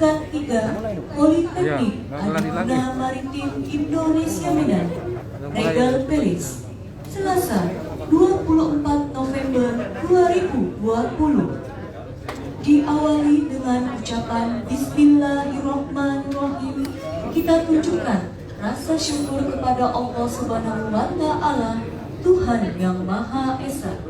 tingkat 3 Politeknik Adipura Maritim Indonesia Medan, Regal Palace, Selasa 24 November 2020. Diawali dengan ucapan Bismillahirrahmanirrahim, kita tunjukkan rasa syukur kepada Allah Subhanahu wa Ta'ala, Tuhan yang Maha Esa.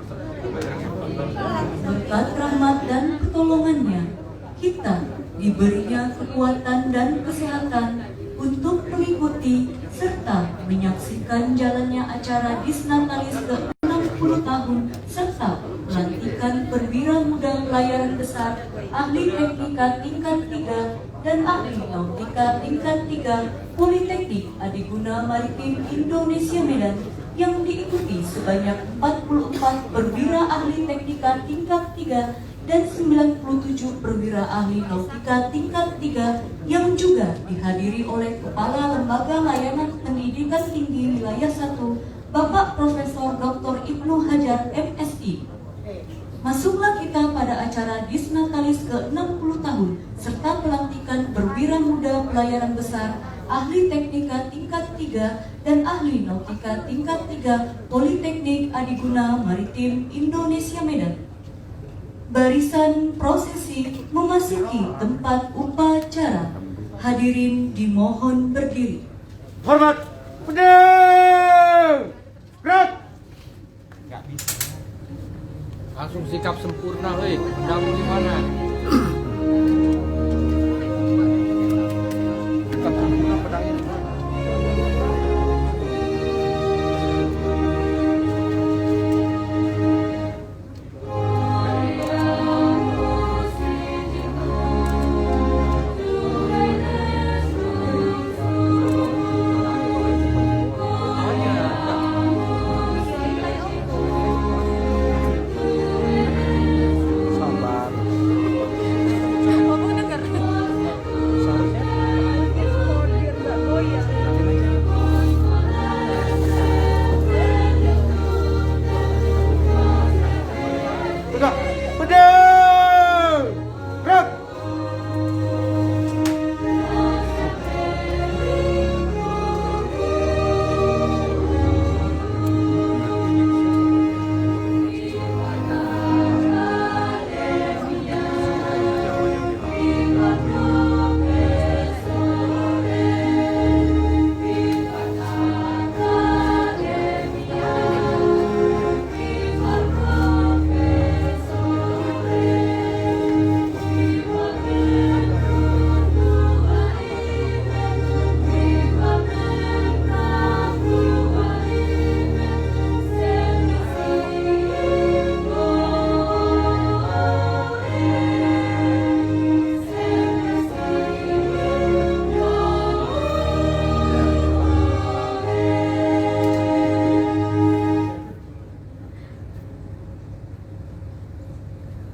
Berkat rahmat dan pertolongannya, kita diberinya kekuatan dan kesehatan untuk mengikuti serta menyaksikan jalannya acara Disnatalis ke-60 tahun serta pelantikan perwira muda pelayaran besar, ahli teknika tingkat 3 dan ahli nautika tingkat 3 Politeknik Adipura Maritim Indonesia Medan yang diikuti sebanyak 44 perwira ahli teknika tingkat 3 dan 97 perwira ahli nautika tingkat 3 yang juga dihadiri oleh Kepala Lembaga Layanan Pendidikan Tinggi Wilayah 1, Bapak Profesor Dr. Ibnu Hajar MSI. Masuklah kita pada acara Disnatalis ke-60 tahun serta pelantikan perwira muda pelayaran besar, ahli teknika tingkat 3 dan ahli nautika tingkat 3 Politeknik Adipura Maritim Indonesia Medan. Barisan prosesi memasuki tempat upacara. Hadirin dimohon berdiri. Hormat, pedang, gerak. Nggak bisa. Langsung sikap sempurna, weh. Pedang gimana? Sikap sempurna pedangnya gimana?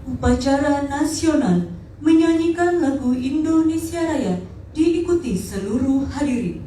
Upacara nasional menyanyikan lagu Indonesia Raya diikuti seluruh hadirin.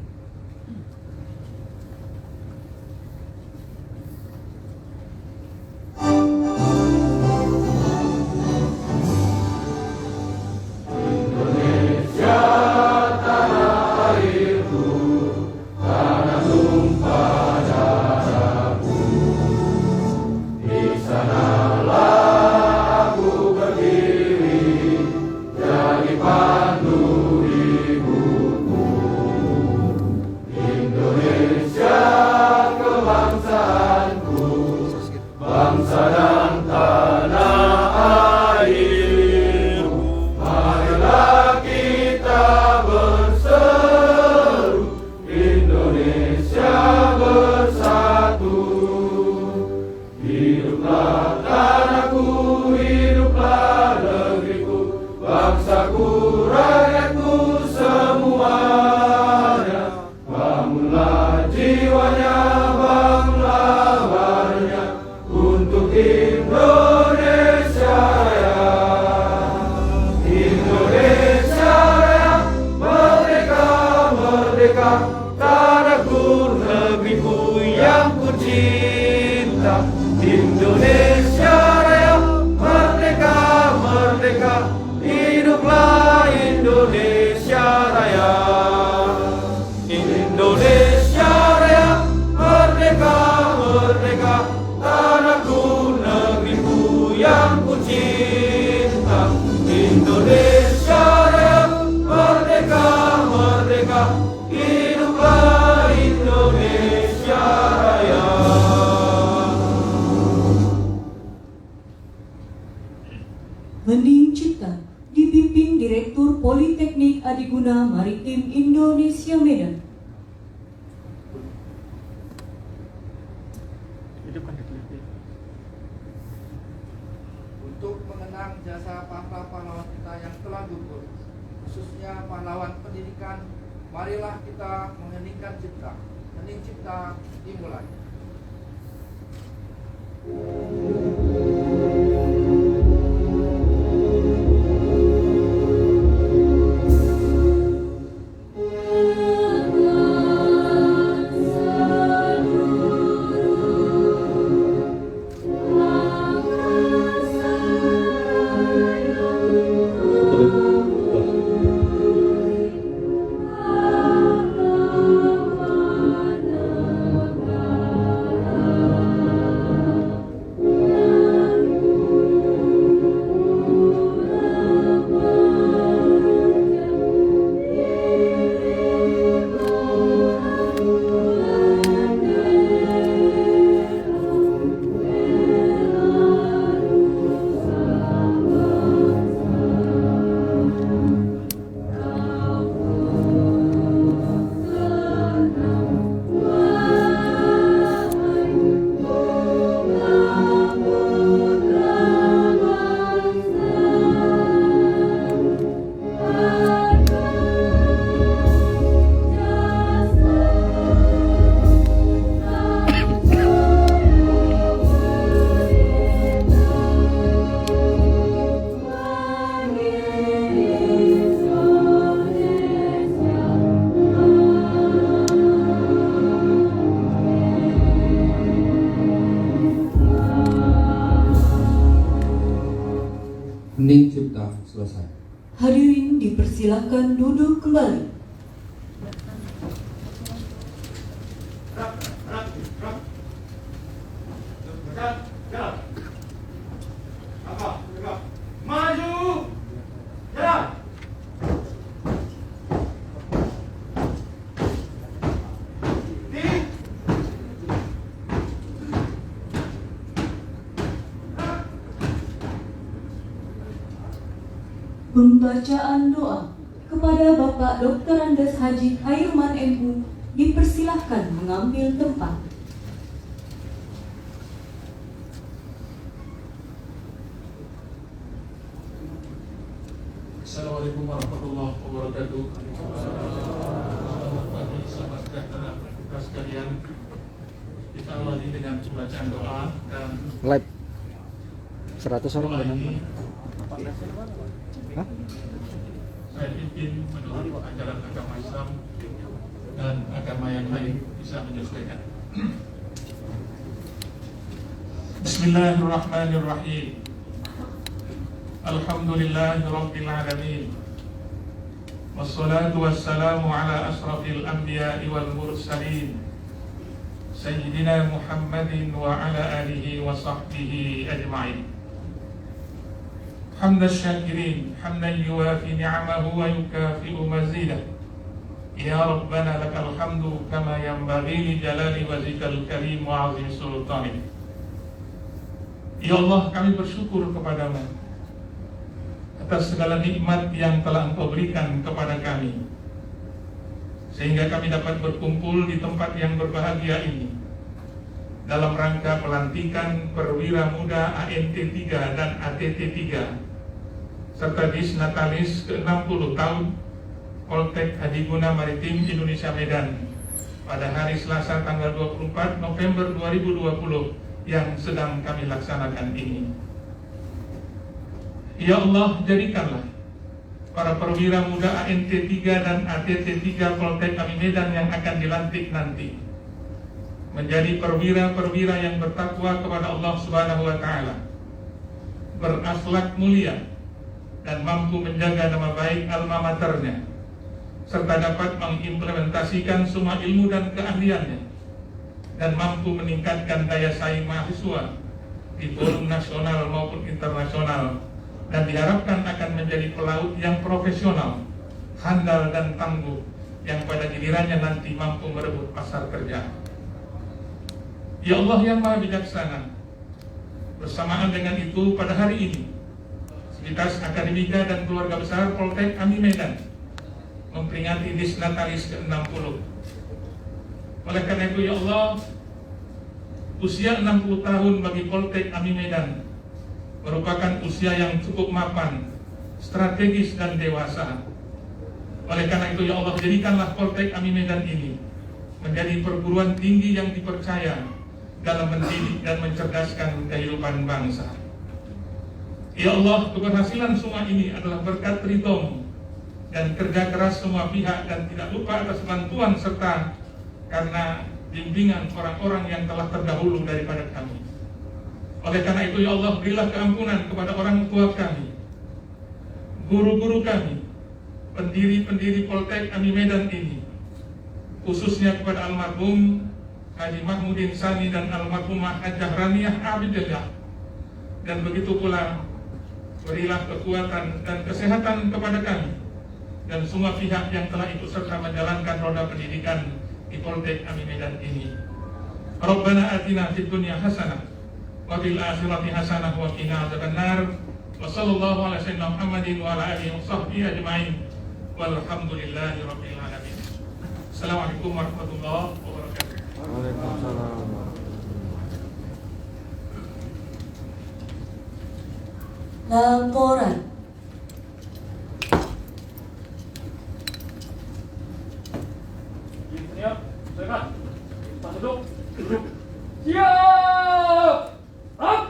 Direktur Politeknik Adiguna Maritim Indonesia Medan. Untuk mengenang jasa pahlawan kita yang telah gugur, khususnya pahlawan pendidikan, marilah kita mengheningkan cipta. Hening cipta dimulai. Hening cipta selesai. Hadirin dipersilakan duduk kembali. Maju, jalan. Pembacaan doa kepada Bapak Dr. Andes Haji Khairman MU dipersilahkan mengambil tempat. Assalamualaikum warahmatullahi wabarakatuh. Selamat pagi, selamat sejahtera kita sekalian. Kita awali dengan pembacaan doa dan live 100 orang doa dan ini Hah? saya pimpin menurut ajaran agama Islam dan agama yang lain bisa menyesuaikan. Bismillahirrahmanirrahim. Alhamdulillahi Rabbil Alamin. Wassalatu wassalamu ala asrafil anbiya'i wal mursalin Sayyidina Muhammadin wa ala alihi wa sahbihi ajma'in. Hamdan syakirin, hamdan yuwafi ni'amahu wa yukafi'u mazidah. Ya Rabbana lakal hamdu kama yanbaghi li jalali wajhikal karim wa 'azimi sultanik. Ya Allah, kami bersyukur kepadamu atas segala nikmat yang telah Engkau berikan kepada kami, sehingga kami dapat berkumpul di tempat yang berbahagia ini dalam rangka pelantikan perwira muda ANT 3 dan ATT 3 serta Disnatalis ke-60 tahun Poltek Adiguna Maritim Indonesia Medan pada hari Selasa tanggal 24 November 2020 yang sedang kami laksanakan ini. Ya Allah, jadikanlah para perwira muda ANT 3 dan ATT 3 Poltek kami Medan yang akan dilantik nanti menjadi perwira-perwira yang bertakwa kepada Allah Subhanahu wa taala, berakhlak mulia dan mampu menjaga nama baik alma maternya, serta dapat mengimplementasikan semua ilmu dan keahliannya, dan mampu meningkatkan daya saing mahasiswa di forum nasional maupun internasional, dan diharapkan akan menjadi pelaut yang profesional, handal dan tangguh, yang pada gilirannya nanti mampu merebut pasar kerja. Ya Allah yang Maha Bijaksana, bersamaan dengan itu pada hari ini Universitas Akademika dan Keluarga Besar Poltek AMI Medan memperingati Disnatalis ke-60. Oleh karena itu ya Allah, usia 60 tahun bagi Poltek AMI Medan merupakan usia yang cukup mapan, strategis dan dewasa. Oleh karena itu ya Allah, jadikanlah Poltek AMI Medan ini menjadi perguruan tinggi yang dipercaya dalam mendidik dan mencerdaskan kehidupan bangsa. Ya Allah, keberhasilan semua ini adalah berkat ridho-Mu dan kerja keras semua pihak, dan tidak lupa atas bantuan serta karena bimbingan orang-orang yang telah terdahulu daripada kami. Oleh karena itu ya Allah, berilah keampunan kepada orang tua kami, guru-guru kami, pendiri-pendiri Poltek AMI Medan ini, khususnya kepada almarhum Haji Mahmudin Sani dan almarhumah Hajjah Raniyah Abidillah. Dan begitu pula berilah kekuatan dan kesehatan kepada kami dan semua pihak yang telah ikut serta menjalankan roda pendidikan di Poltek AMI Medan ini. Rabbana atina fid dunya hasanah wa fil akhirati hasanah wa qina adzabannar. Wa sallallahu ala sayyidina Muhammadin wa ala alihi wa sahbihi ajma'in. Walhamdulillahi rabbil alamin. Assalamualaikum warahmatullahi wabarakatuh. Waalaikumsalam. Laporan. Siap, silakan. Pak duduk. Siap. Up.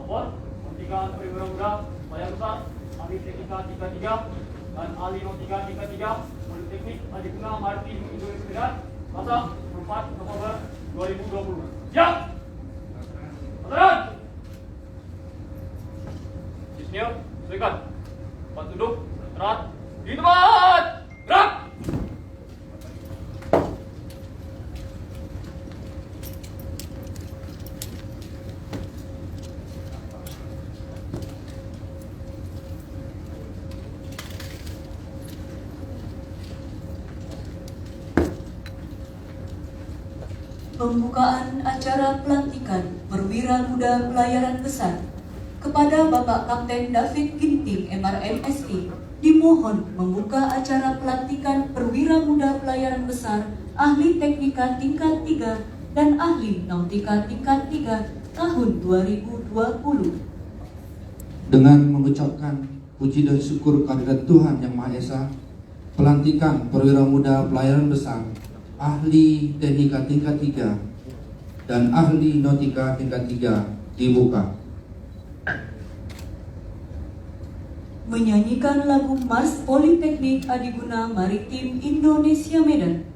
Lapor, Nautika Perwira Muda, Layar Besar, ahli teknika 33 dan ahli nautika 33 Politeknik Adipura Maritim Indonesia Medan, masa 4 November 2020. Siap! Pasaran! Siap, silakan. Pak duduk, terat, di tempat! Gerak! Pembukaan acara pelantikan perwira muda pelayaran besar kepada Bapak Kapten David Ginting MRMSI dimohon membuka acara pelantikan perwira muda pelayaran besar ahli teknika tingkat 3 dan ahli nautika tingkat 3 tahun 2020. Dengan mengucapkan puji dan syukur kehadirat Tuhan Yang Maha Esa, pelantikan perwira muda pelayaran besar ahli teknika tingkat 3 dan ahli nautika tingkat 3 dibuka. Menyanyikan lagu Mars Politeknik Adiguna Maritim Indonesia Medan.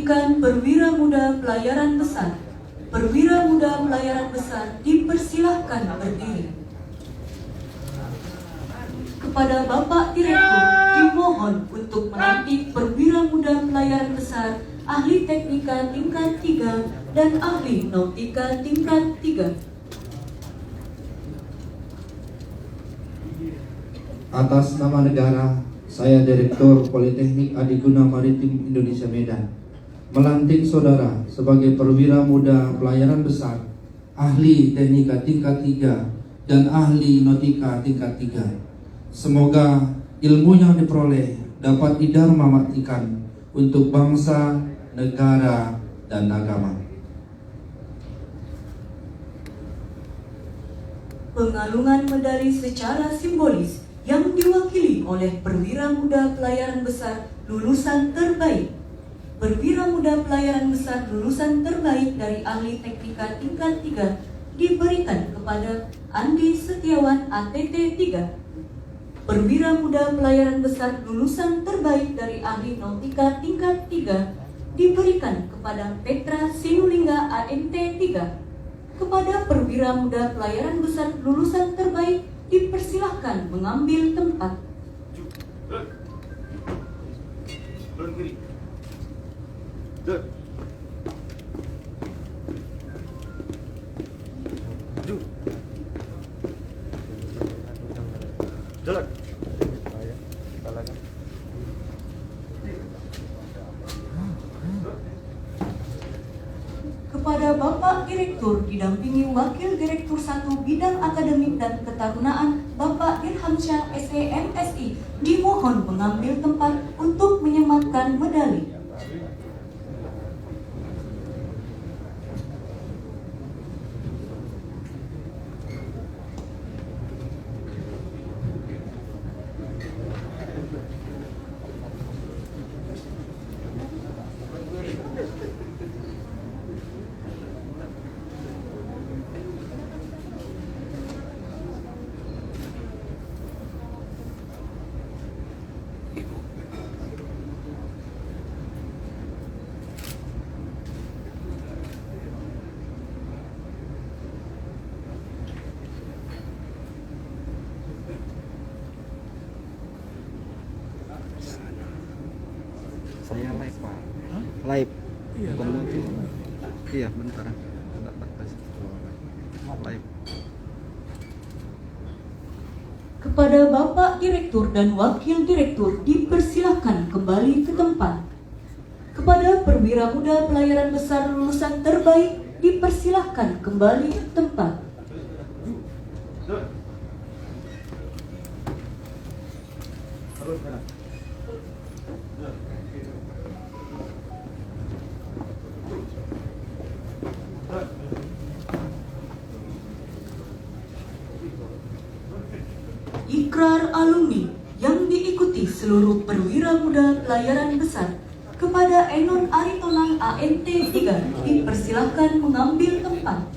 Dilantikan Perwira Muda Pelayaran Besar. Perwira Muda Pelayaran Besar dipersilahkan berdiri. Kepada Bapak Direktur dimohon untuk melantik Perwira Muda Pelayaran Besar, Ahli Teknika tingkat 3 dan Ahli Nautika tingkat 3. Atas nama negara, saya Direktur Politeknik Adiguna Maritim Indonesia Medan melantik saudara sebagai Perwira Muda Pelayaran Besar, Ahli Teknika tingkat 3 dan Ahli Nautika tingkat 3. Semoga ilmu yang diperoleh dapat didharmabaktikan untuk bangsa, negara, dan agama. Pengalungan medali secara simbolis yang diwakili oleh Perwira Muda Pelayaran Besar lulusan terbaik. Perwira Muda Pelayaran Besar lulusan terbaik dari Ahli Teknika tingkat 3 diberikan kepada Andi Setiawan ATT 3. Perwira Muda Pelayaran Besar lulusan terbaik dari Ahli Nautika tingkat 3 diberikan kepada Petra Sinulingga ANT 3. Kepada Perwira Muda Pelayaran Besar lulusan terbaik dipersilahkan mengambil tempat. Kepada Bapak Direktur didampingi Wakil Direktur 1 Bidang Akademik dan Ketarunaan Bapak Dirhamsyah SE MSI dimohon mengambil tempat untuk menyematkan medali. Saya live Pak. Live. Bukan muncul. Iya bentar. Live. Kepada Bapak Direktur dan Wakil Direktur dipersilahkan kembali ke tempat. Kepada Perwira Muda Pelayaran Besar lulusan terbaik dipersilahkan kembali ke tempat. Ikrar alumni yang diikuti seluruh Perwira Muda Pelayaran Besar. Kepada Enon Aritonang ANT 3 dipersilahkan mengambil tempat.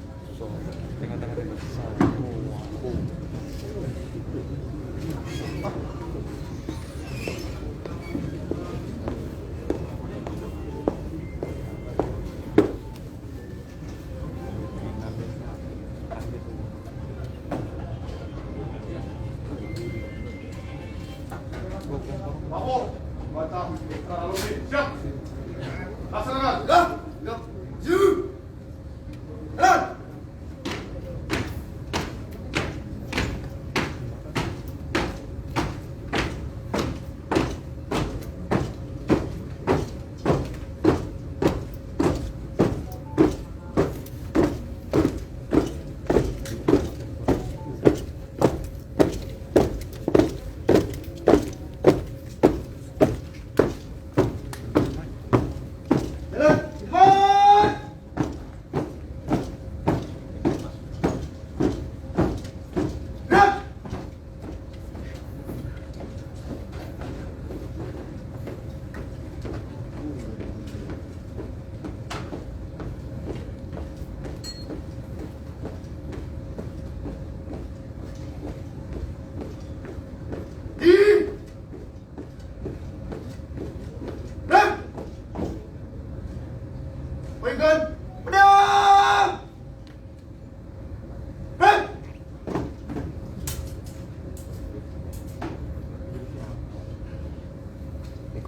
Bravo, mantap, terlalu siap. Laksanakan, dah, jalan. Jalan,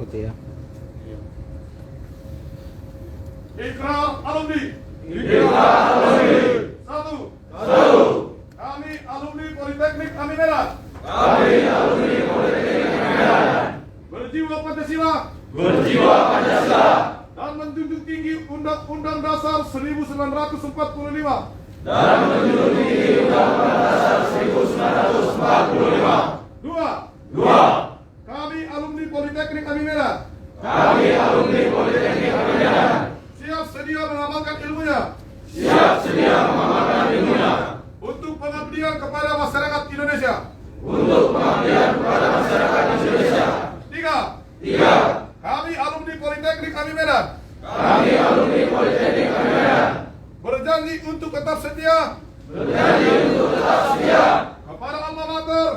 ikuti ya. Ikrar alumni. Ikrar alumni. Satu. Kami alumni Politeknik Ami Medan. Berjiwa Pancasila. Dan menjunjung tinggi Undang-Undang Dasar 1945. Dua. Kami alumni Politeknik Ami Medan. Siap sedia mengamalkan ilmunya. Untuk pengabdian kepada masyarakat Indonesia. Tiga. Kami alumni Politeknik Ami Medan. Berjanji untuk tetap setia. Kepada alma mater.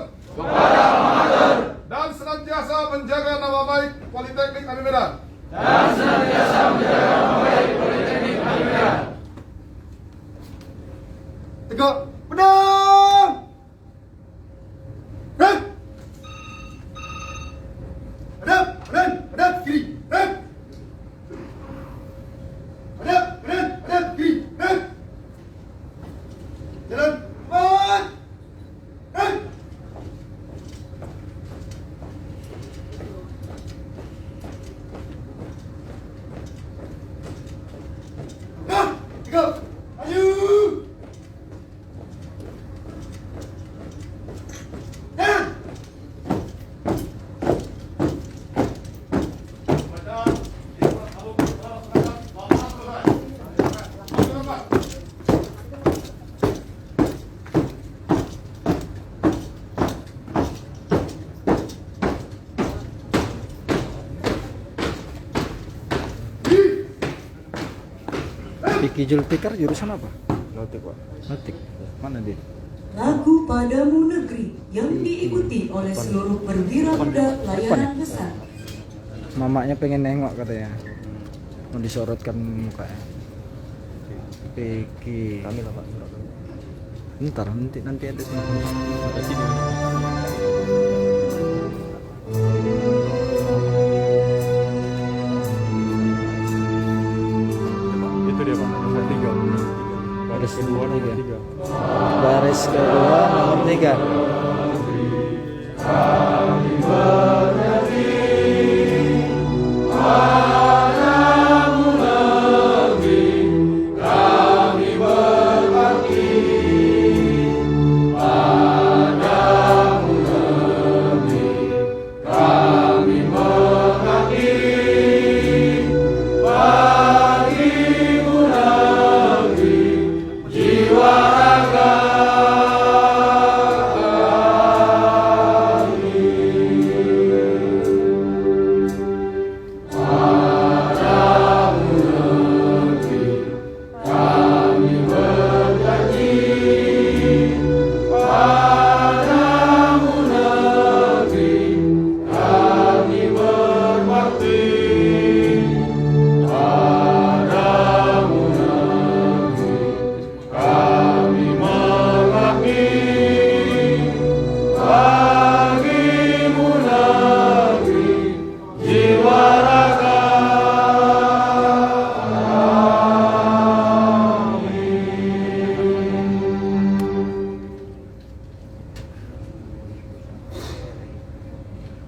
Dan senantiasa menjaga nama baik Politeknik Ami Medan. Tegak, pedang. Hadap, kiri. Hadap, kiri. Jalan, cepat. Tiga, maju. Vicky Julfikar jurusan apa? Notik, Pak. Notik. Mana dia? Lagu Padamu Negeri yang diikuti oleh seluruh perwira muda pelayaran besar. Mamanya pengen nengok katanya. Mau disorotkan mukanya. Vicky. Kami lah, Pak. Ntar nanti ada sini. Itu dia, Pak, nomor 3. Baris kedua, nomor 3. Baris kedua nomor 3.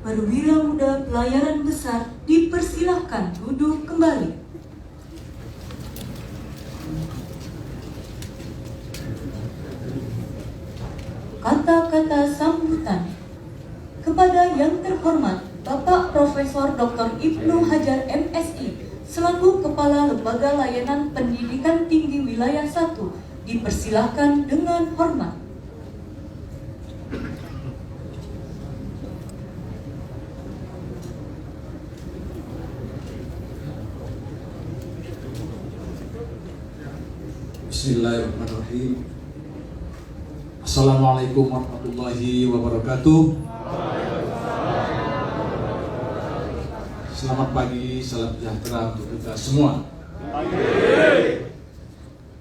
Perwira muda pelayaran besar dipersilahkan duduk kembali. Kata-kata sambutan kepada yang terhormat Bapak Profesor Dr. Ibnu Hajar MSI selaku Kepala Lembaga Layanan Pendidikan Tinggi Wilayah 1 dipersilahkan dengan hormat. Bismillahirrahmanirrahim. Assalamualaikum warahmatullahi wabarakatuh. Selamat pagi, salam sejahtera untuk kita semua.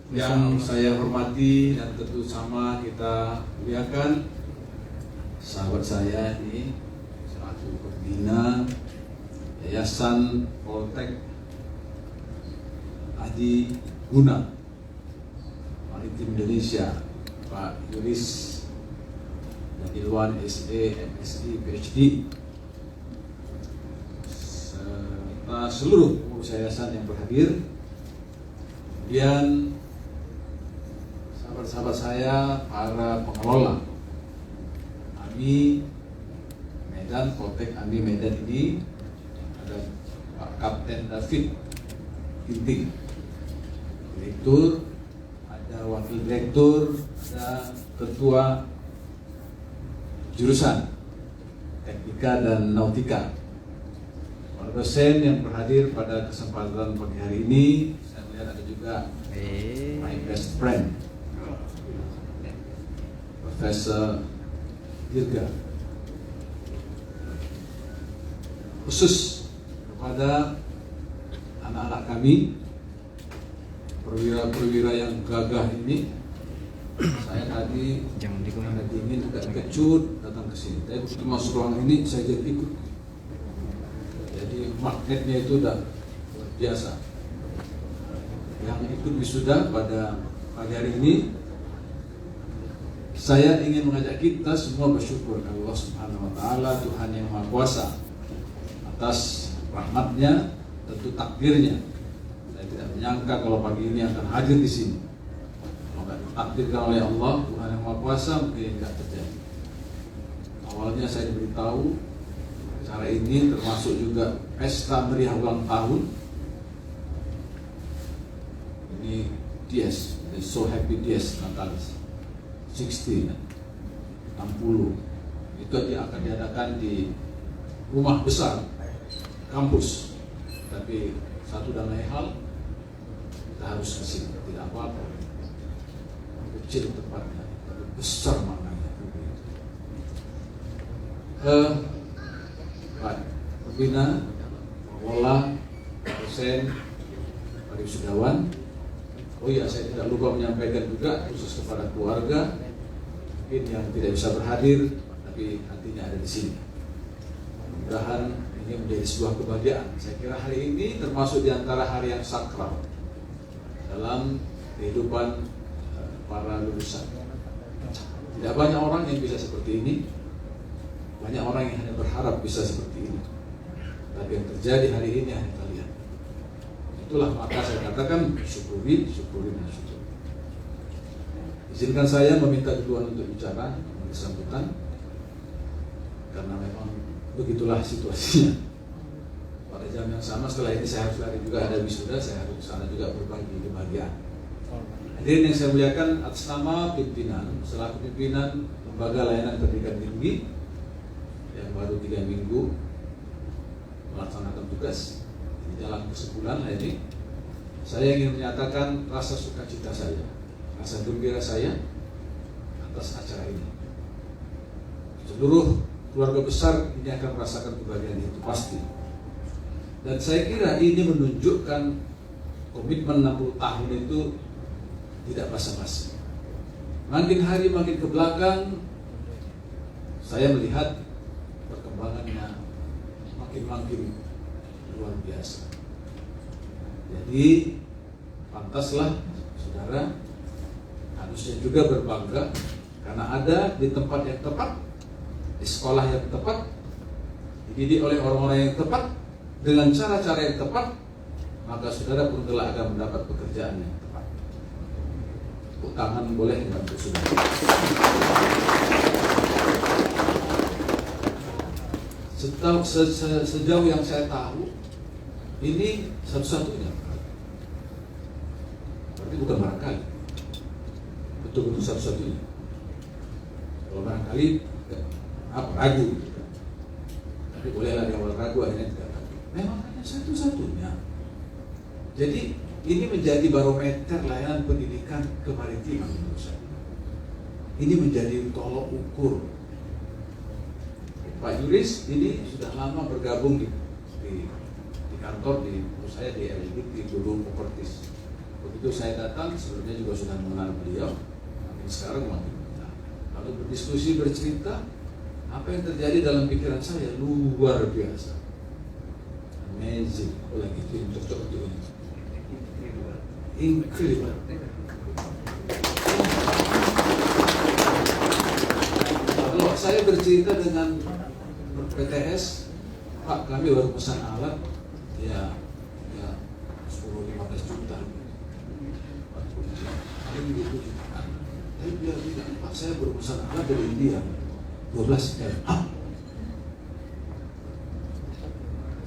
Yang saya hormati dan tentu sama kita muliakan sahabat saya ini selaku pembina Yayasan Poltek Adi Guna Maritim Indonesia, Pak Yuris dan Ilwan SE, MSI, PhD, serta seluruh pengurus yayasan yang berhadir. Kemudian sahabat-sahabat saya, para pengelola AMI Medan, Poltek AMI Medan ini, ada Pak Kapten David Ginting, Direktur, ada Wakil Direktur, ada Ketua Jurusan Teknika dan Nautika, para dosen yang berhadir pada kesempatan pagi hari ini. Saya melihat ada juga my best friend, Profesor Dirga. Khusus kepada anak-anak kami, perwira-perwira yang gagah ini, saya tadi karena dingin agak kecut datang ke sini. Tapi begitu masuk ruangan ini saya jadi ikut. Jadi magnetnya itu udah luar biasa. Yang ikut wisuda pada pagi hari ini, saya ingin mengajak kita semua bersyukur kepada Allah Subhanahu Wa Taala, Tuhan yang Maha Kuasa, atas rahmatnya, tentu takdirnya. Saya tidak menyangka kalau pagi ini akan hadir di sini. Kalau nggak ditakdirkan oleh Allah, Tuhan yang Maha Kuasa, mungkin nggak terjadi. Awalnya saya diberitahu acara ini termasuk juga pesta meriah ulang tahun. Ini Dies, So Happy Dies Natalis 60. Itu akan diadakan di rumah besar kampus. Tapi satu dan lain hal, kita harus ke sini, tidak apa-apa. Kecil tempatnya, tapi besar maknanya. Pak pembina, pengelola, dosen, para wisudawan. Oh iya, saya tidak lupa menyampaikan juga khusus kepada keluarga mungkin yang tidak bisa berhadir, tapi hatinya ada di sini. Mudah-mudahan ini menjadi sebuah kebahagiaan. Saya kira hari ini termasuk di antara hari yang sakral dalam kehidupan para lulusan. Tidak banyak orang yang bisa seperti ini. Banyak orang yang hanya berharap bisa seperti ini. Tapi yang terjadi hari ini hanya kalian. Itulah maka saya katakan syukuri, dan syukuri. Izinkan saya meminta duluan untuk bicara, sambutan, karena memang begitulah situasinya. Pada jam yang sama setelah ini saya harus lari juga, ada wisuda, saya harus ke sana juga berbagi kebahagiaan. Hadirin yang saya muliakan, atas nama pimpinan, selaku pimpinan Lembaga Layanan Pendidikan Tinggi yang baru 3 minggu melaksanakan tugas di dalam kesebulan ini, saya ingin menyatakan rasa sukacita saya, rasa gembira saya atas acara ini. Seluruh keluarga besar ini akan merasakan kebahagiaan itu pasti. Dan saya kira ini menunjukkan komitmen 60 tahun itu tidak basa-basi. Makin hari makin ke belakang, saya melihat perkembangannya makin luar biasa. Jadi pantaslah saudara harusnya juga berbangga karena ada di tempat yang tepat, di sekolah yang tepat, dididik oleh orang-orang yang tepat, dengan cara-cara yang tepat, maka saudara pun telah akan mendapat pekerjaan yang tepat. Tepuk tangan boleh untuk saudara. Sejauh yang saya tahu, ini satu-satunya. Berarti bukan barangkali, betul-betul satu-satunya. Kalau barangkali ragu, tapi bolehlah di awal ragu, akhirnya tidak ragu. Memang hanya satu-satunya. Jadi ini menjadi barometer layanan pendidikan kemaritiman menurut saya. Ini menjadi tolok ukur. Pak Yuris ini sudah lama bergabung di kantor di saya di LB di Dulu Properties. Begitu saya datang, sebelumnya juga sudah mengenal beliau. Makin sekarang makin mengenal. Lalu berdiskusi, bercerita, apa yang terjadi dalam pikiran saya luar biasa. Amazing. Oh lagi itu yang cocok itu. Incredible. Kalau saya bercerita dengan PTS, Pak kami baru pesan alat, ya 10-15 juta. Paling 20 juta. Tapi dia bilang, Pak saya baru pesan alat dari India, 12 M.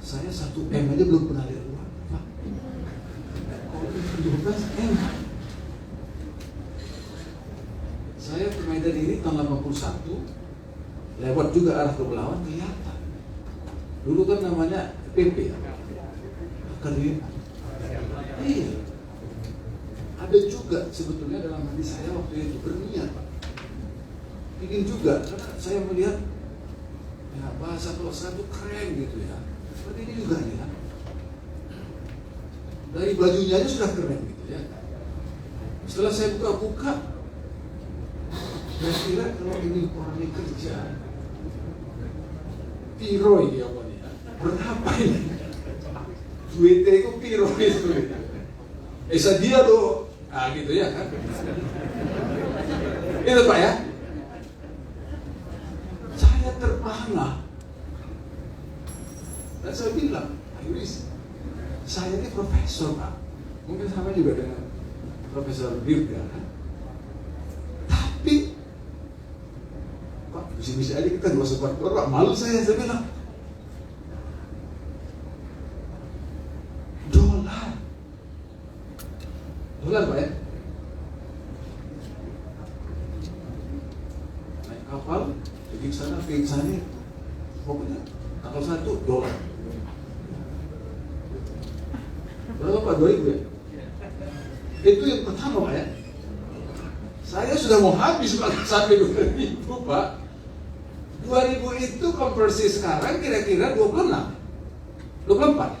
Saya 1 M aja belum pernah lihat uang, Pak. Kalau 12 M. Saya ke Medan ini tahun 81, lewat juga arah ke Belawan kelihatan. Dulu kan namanya PP ya, Akademi. Iya. Ada juga sebetulnya dalam hati saya waktu itu berniat, Pak. Ingin juga, karena saya melihat ya, bahasa kelosaan itu keren gitu ya. Seperti ini juga ya. Dari bajunya aja sudah keren gitu ya. Setelah saya buka-buka, saya kira kalau ini orangnya kerja, piro ini apa nih? Berapa ini? Duitnya itu piro itu? Esa dia loh, nah gitu ya kan? Itu Pak ya. Saya terpana. Dan saya bilang, Yuris, saya ini profesor Pak. Mungkin sama juga dengan Profesor Dirga kan? Tapi Pak, bisa-bisa aja kita gak usah keluar, Pak, malu saya bilang dolar Pak ya, naik kapal pergi ke sana, pokoknya tanggal 1 dolar. Berapa Pak? 2.000 ya? Itu yang pertama Pak ya. Saya sudah mau habis Pak sampai 2.000 Pak. 2.000 itu konversi sekarang kira-kira 24. Berapa Pak?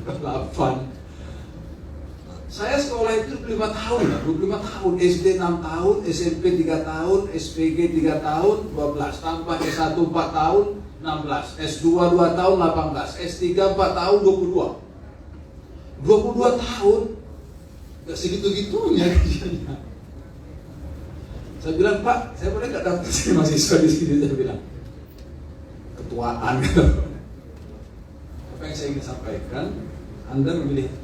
8. Saya sekolah itu 25 tahun ya, 25 tahun, SD 6 tahun, SMP 3 tahun, SPG 3 tahun, 12, tambah S1 4 tahun, 16, S2 2 tahun, 18, S3 4 tahun, 22. 22 tahun, gak segitu-gitunya kerjanya. Saya bilang, Pak, saya boleh gak daftar jadi mahasiswa di sini? Saya bilang, ketuaan gitu. Apa yang saya ingin sampaikan, Anda memilih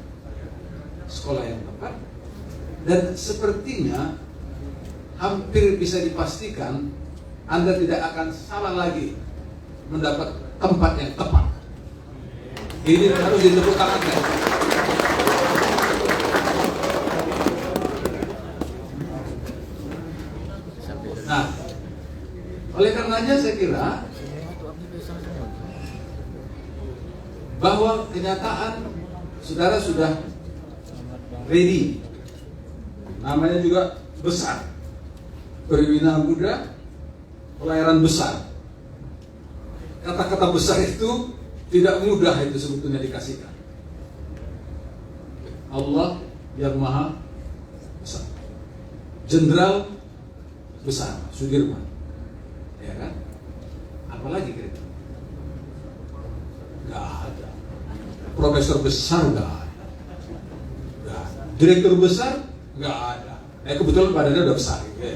sekolah yang tepat, dan sepertinya hampir bisa dipastikan Anda tidak akan salah lagi mendapat tempat yang tepat. Ini harus ditepuk tangankan. Nah, oleh karenanya saya kira bahwa kenyataan saudara sudah ready, namanya juga besar, Perwira Muda, pelayaran besar. Kata-kata besar itu tidak mudah itu sebetulnya dikasihkan. Allah yang maha besar, Jenderal besar, Sudirman, ya kan? Apalagi kira-kira? Gak ada. Profesor besar gak ada. Direktur besar nggak ada. Kebetulan badannya udah besar gitu ya.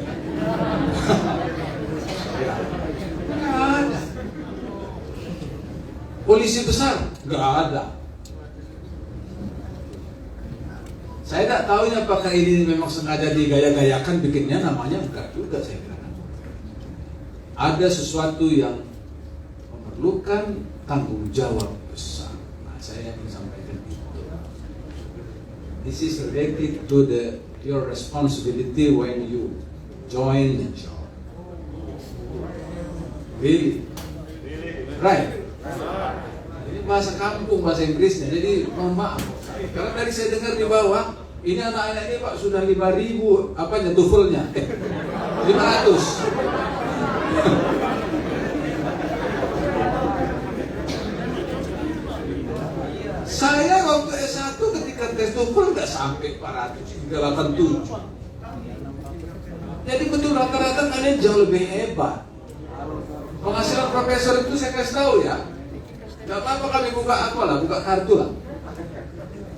Nggak ada. Polisi besar nggak ada. Saya tak tahu ini apakah ini memang sengaja digaya-gayakan bikinnya, namanya enggak juga saya kira. Ada sesuatu yang memerlukan tanggung jawab besar. Nah, saya ingin sampaikan itu. This is related to your responsibility when you join the job. Really? Right? Ini bahasa kampung, bahasa Inggrisnya. Jadi mohon maaf. Karena tadi saya dengar di bawah, ini anak-anak ini Pak sudah 5.000 apanya TOEFL-nya? 500. Saya waktu S1 ketika tes TOEFL nggak sampai 400, 387. Jadi betul rata-rata kalian jauh lebih hebat. Penghasilan profesor itu saya kasih tahu ya. Gak apa-apa kami buka apa lah, buka kartu lah.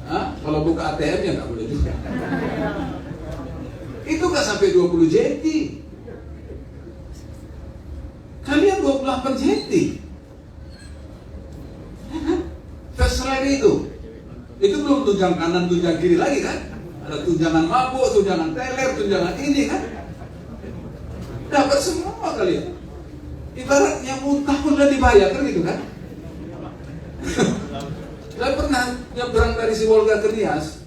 Hah? Kalau buka ATM ya nggak boleh juga. Itu nggak sampai 20 JT. Kalian 28 JT. First salary itu belum tunjang kanan, tunjang kiri lagi kan? Ada tunjangan mabuk, tunjangan teler, tunjangan ini kan? Dapat semua kalian. Ibaratnya muntah pun udah dibayar kan gitu kan? Saya pernah nyebrang dari Sibolga ke Nias,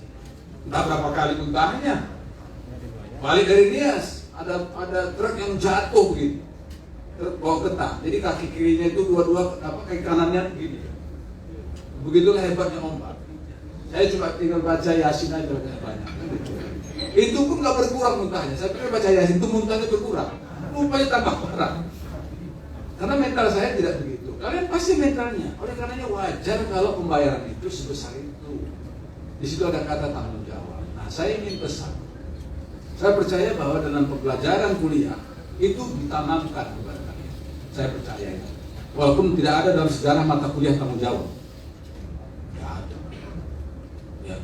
entah berapa kali muntahnya. Balik dari Nias, ada truk yang jatuh begitu, truk bawa getah. Jadi kaki kirinya itu dua-dua, kaki kanannya begini. Begitulah hebatnya ombak. Saya cuma tinggal baca Yasin aja banyak. Itu pun nggak berkurang muntahnya. Saya pikir baca Yasin itu muntahnya berkurang, rupanya tambah parah. Karena mental saya tidak begitu. Kalian pasti mentalnya. Oleh karenanya wajar kalau pembayaran itu sebesar itu. Di situ ada kata tanggung jawab. Nah, saya ingin pesan. Saya percaya bahwa dalam pembelajaran kuliah itu ditanamkan kepada kalian. Saya percaya itu. Walaupun tidak ada dalam sejarah mata kuliah tanggung jawab. Tidak ada. Ya.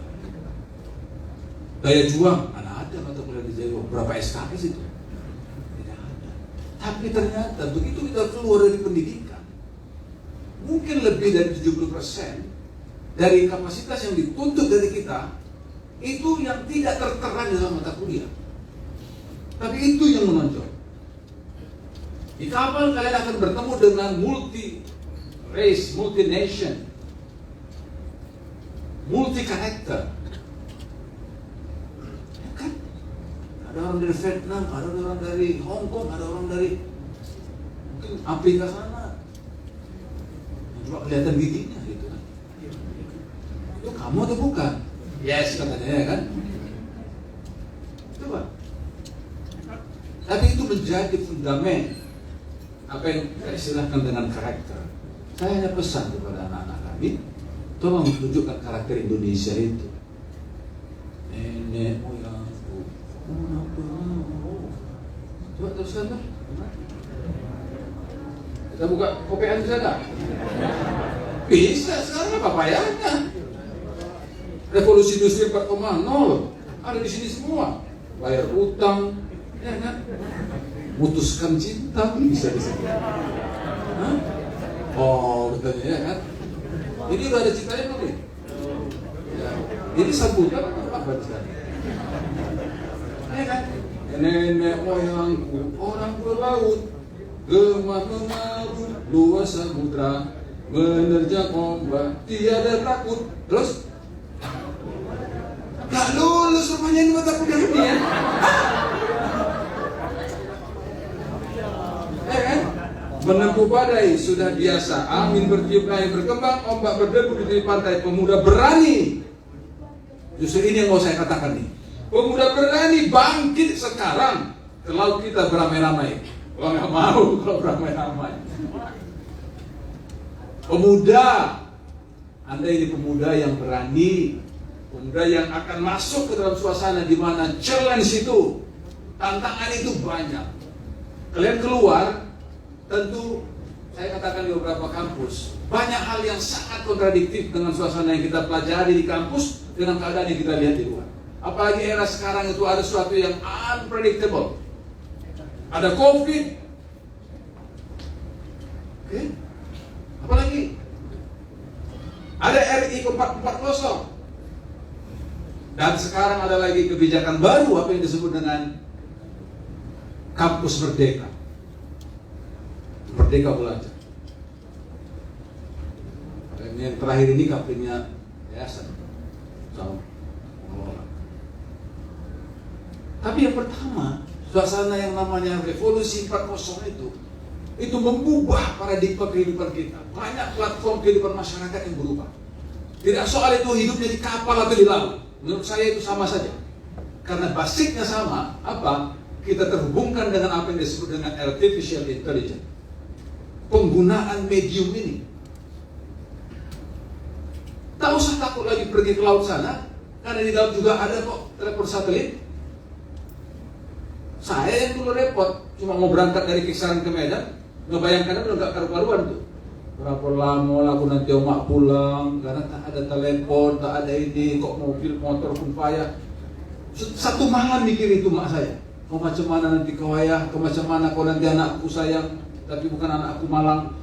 Daya juang, mana ada mata kuliah di Jawa. Berapa SKS itu? Tidak ada. Tapi ternyata begitu kita keluar dari pendidikan, mungkin lebih dari 70% dari kapasitas yang dituntut dari kita itu yang tidak tertera di dalam mata kuliah. Tapi itu yang menonjol. Di kapal kalian akan bertemu dengan multi race, multi nation, multi karakter. Ya kan? Ada orang dari Vietnam, ada orang dari Hong Kong, ada orang dari mungkin Afrika sana. Cuma kelihatan giginya gitu kan. Itu kamu atau bukan? Yes katanya ya kan. Coba. Tapi itu menjadi fundament apa yang saya istilahkan dengan karakter. Saya hanya pesan kepada anak-anak kami, tolong tunjukkan karakter Indonesia itu. Nenek moyangku, coba teruskan tuh. Kita buka kopian bisa nggak? Bisa, sekarang apa payahnya? Revolusi industri 4.0 ada di sini semua. Bayar utang, ya kan? Putuskan cinta bisa di sini. Hah? Oh, betulnya ya kan? Ini udah ada cintanya belum nih? Ya. Ini sambutan apa sekarang? Ya kan? Nenek moyangku orang pelaut, gemah mengaru luas samudra, menerjang ombak tiada takut. Terus gak lulus rupanya ini mata kuliah ini ya. Ya kan? Menempuh badai sudah biasa, angin bertiup naik berkembang, ombak berdebu di tepi pantai, pemuda berani. Justru ini yang mau saya katakan nih. Pemuda berani bangkit sekarang ke laut kita beramai-ramai. Gua nggak mau kalau beramai-ramai. Pemuda, Anda ini pemuda yang berani, pemuda yang akan masuk ke dalam suasana di mana challenge itu, tantangan itu banyak. Kalian keluar, tentu saya katakan di beberapa kampus, banyak hal yang sangat kontradiktif dengan suasana yang kita pelajari di kampus dengan keadaan yang kita lihat di luar. Apalagi era sekarang itu ada sesuatu yang unpredictable. Ada COVID. Oke? Apalagi? Ada RI 440. Dan sekarang ada lagi kebijakan baru apa yang disebut dengan kampus merdeka. Merdeka belajar. Dan yang terakhir ini kampusnya yayasan sama pengelola. Tapi yang pertama, suasana yang namanya revolusi 4.0 itu mengubah paradigma kehidupan kita. Banyak platform kehidupan masyarakat yang berubah. Tidak soal itu hidupnya di kapal atau di laut. Menurut saya itu sama saja. Karena basicnya sama, apa? Kita terhubungkan dengan apa yang disebut dengan artificial intelligence. Penggunaan medium ini. Tak usah takut lagi pergi ke laut sana, karena di laut juga ada kok telepon satelit. Saya yang dulu repot, cuma mau berangkat dari Kisaran ke Medan, ngebayangkan udah nggak karu-karuan tuh. Berapa lama lah aku nanti omak pulang, karena tak ada telepon, tak ada ini, kok mobil, motor pun payah. Satu malam mikir itu mak saya. Kau macam mana nanti kau ayah, kau macam mana kau nanti anakku sayang, tapi bukan anakku malang.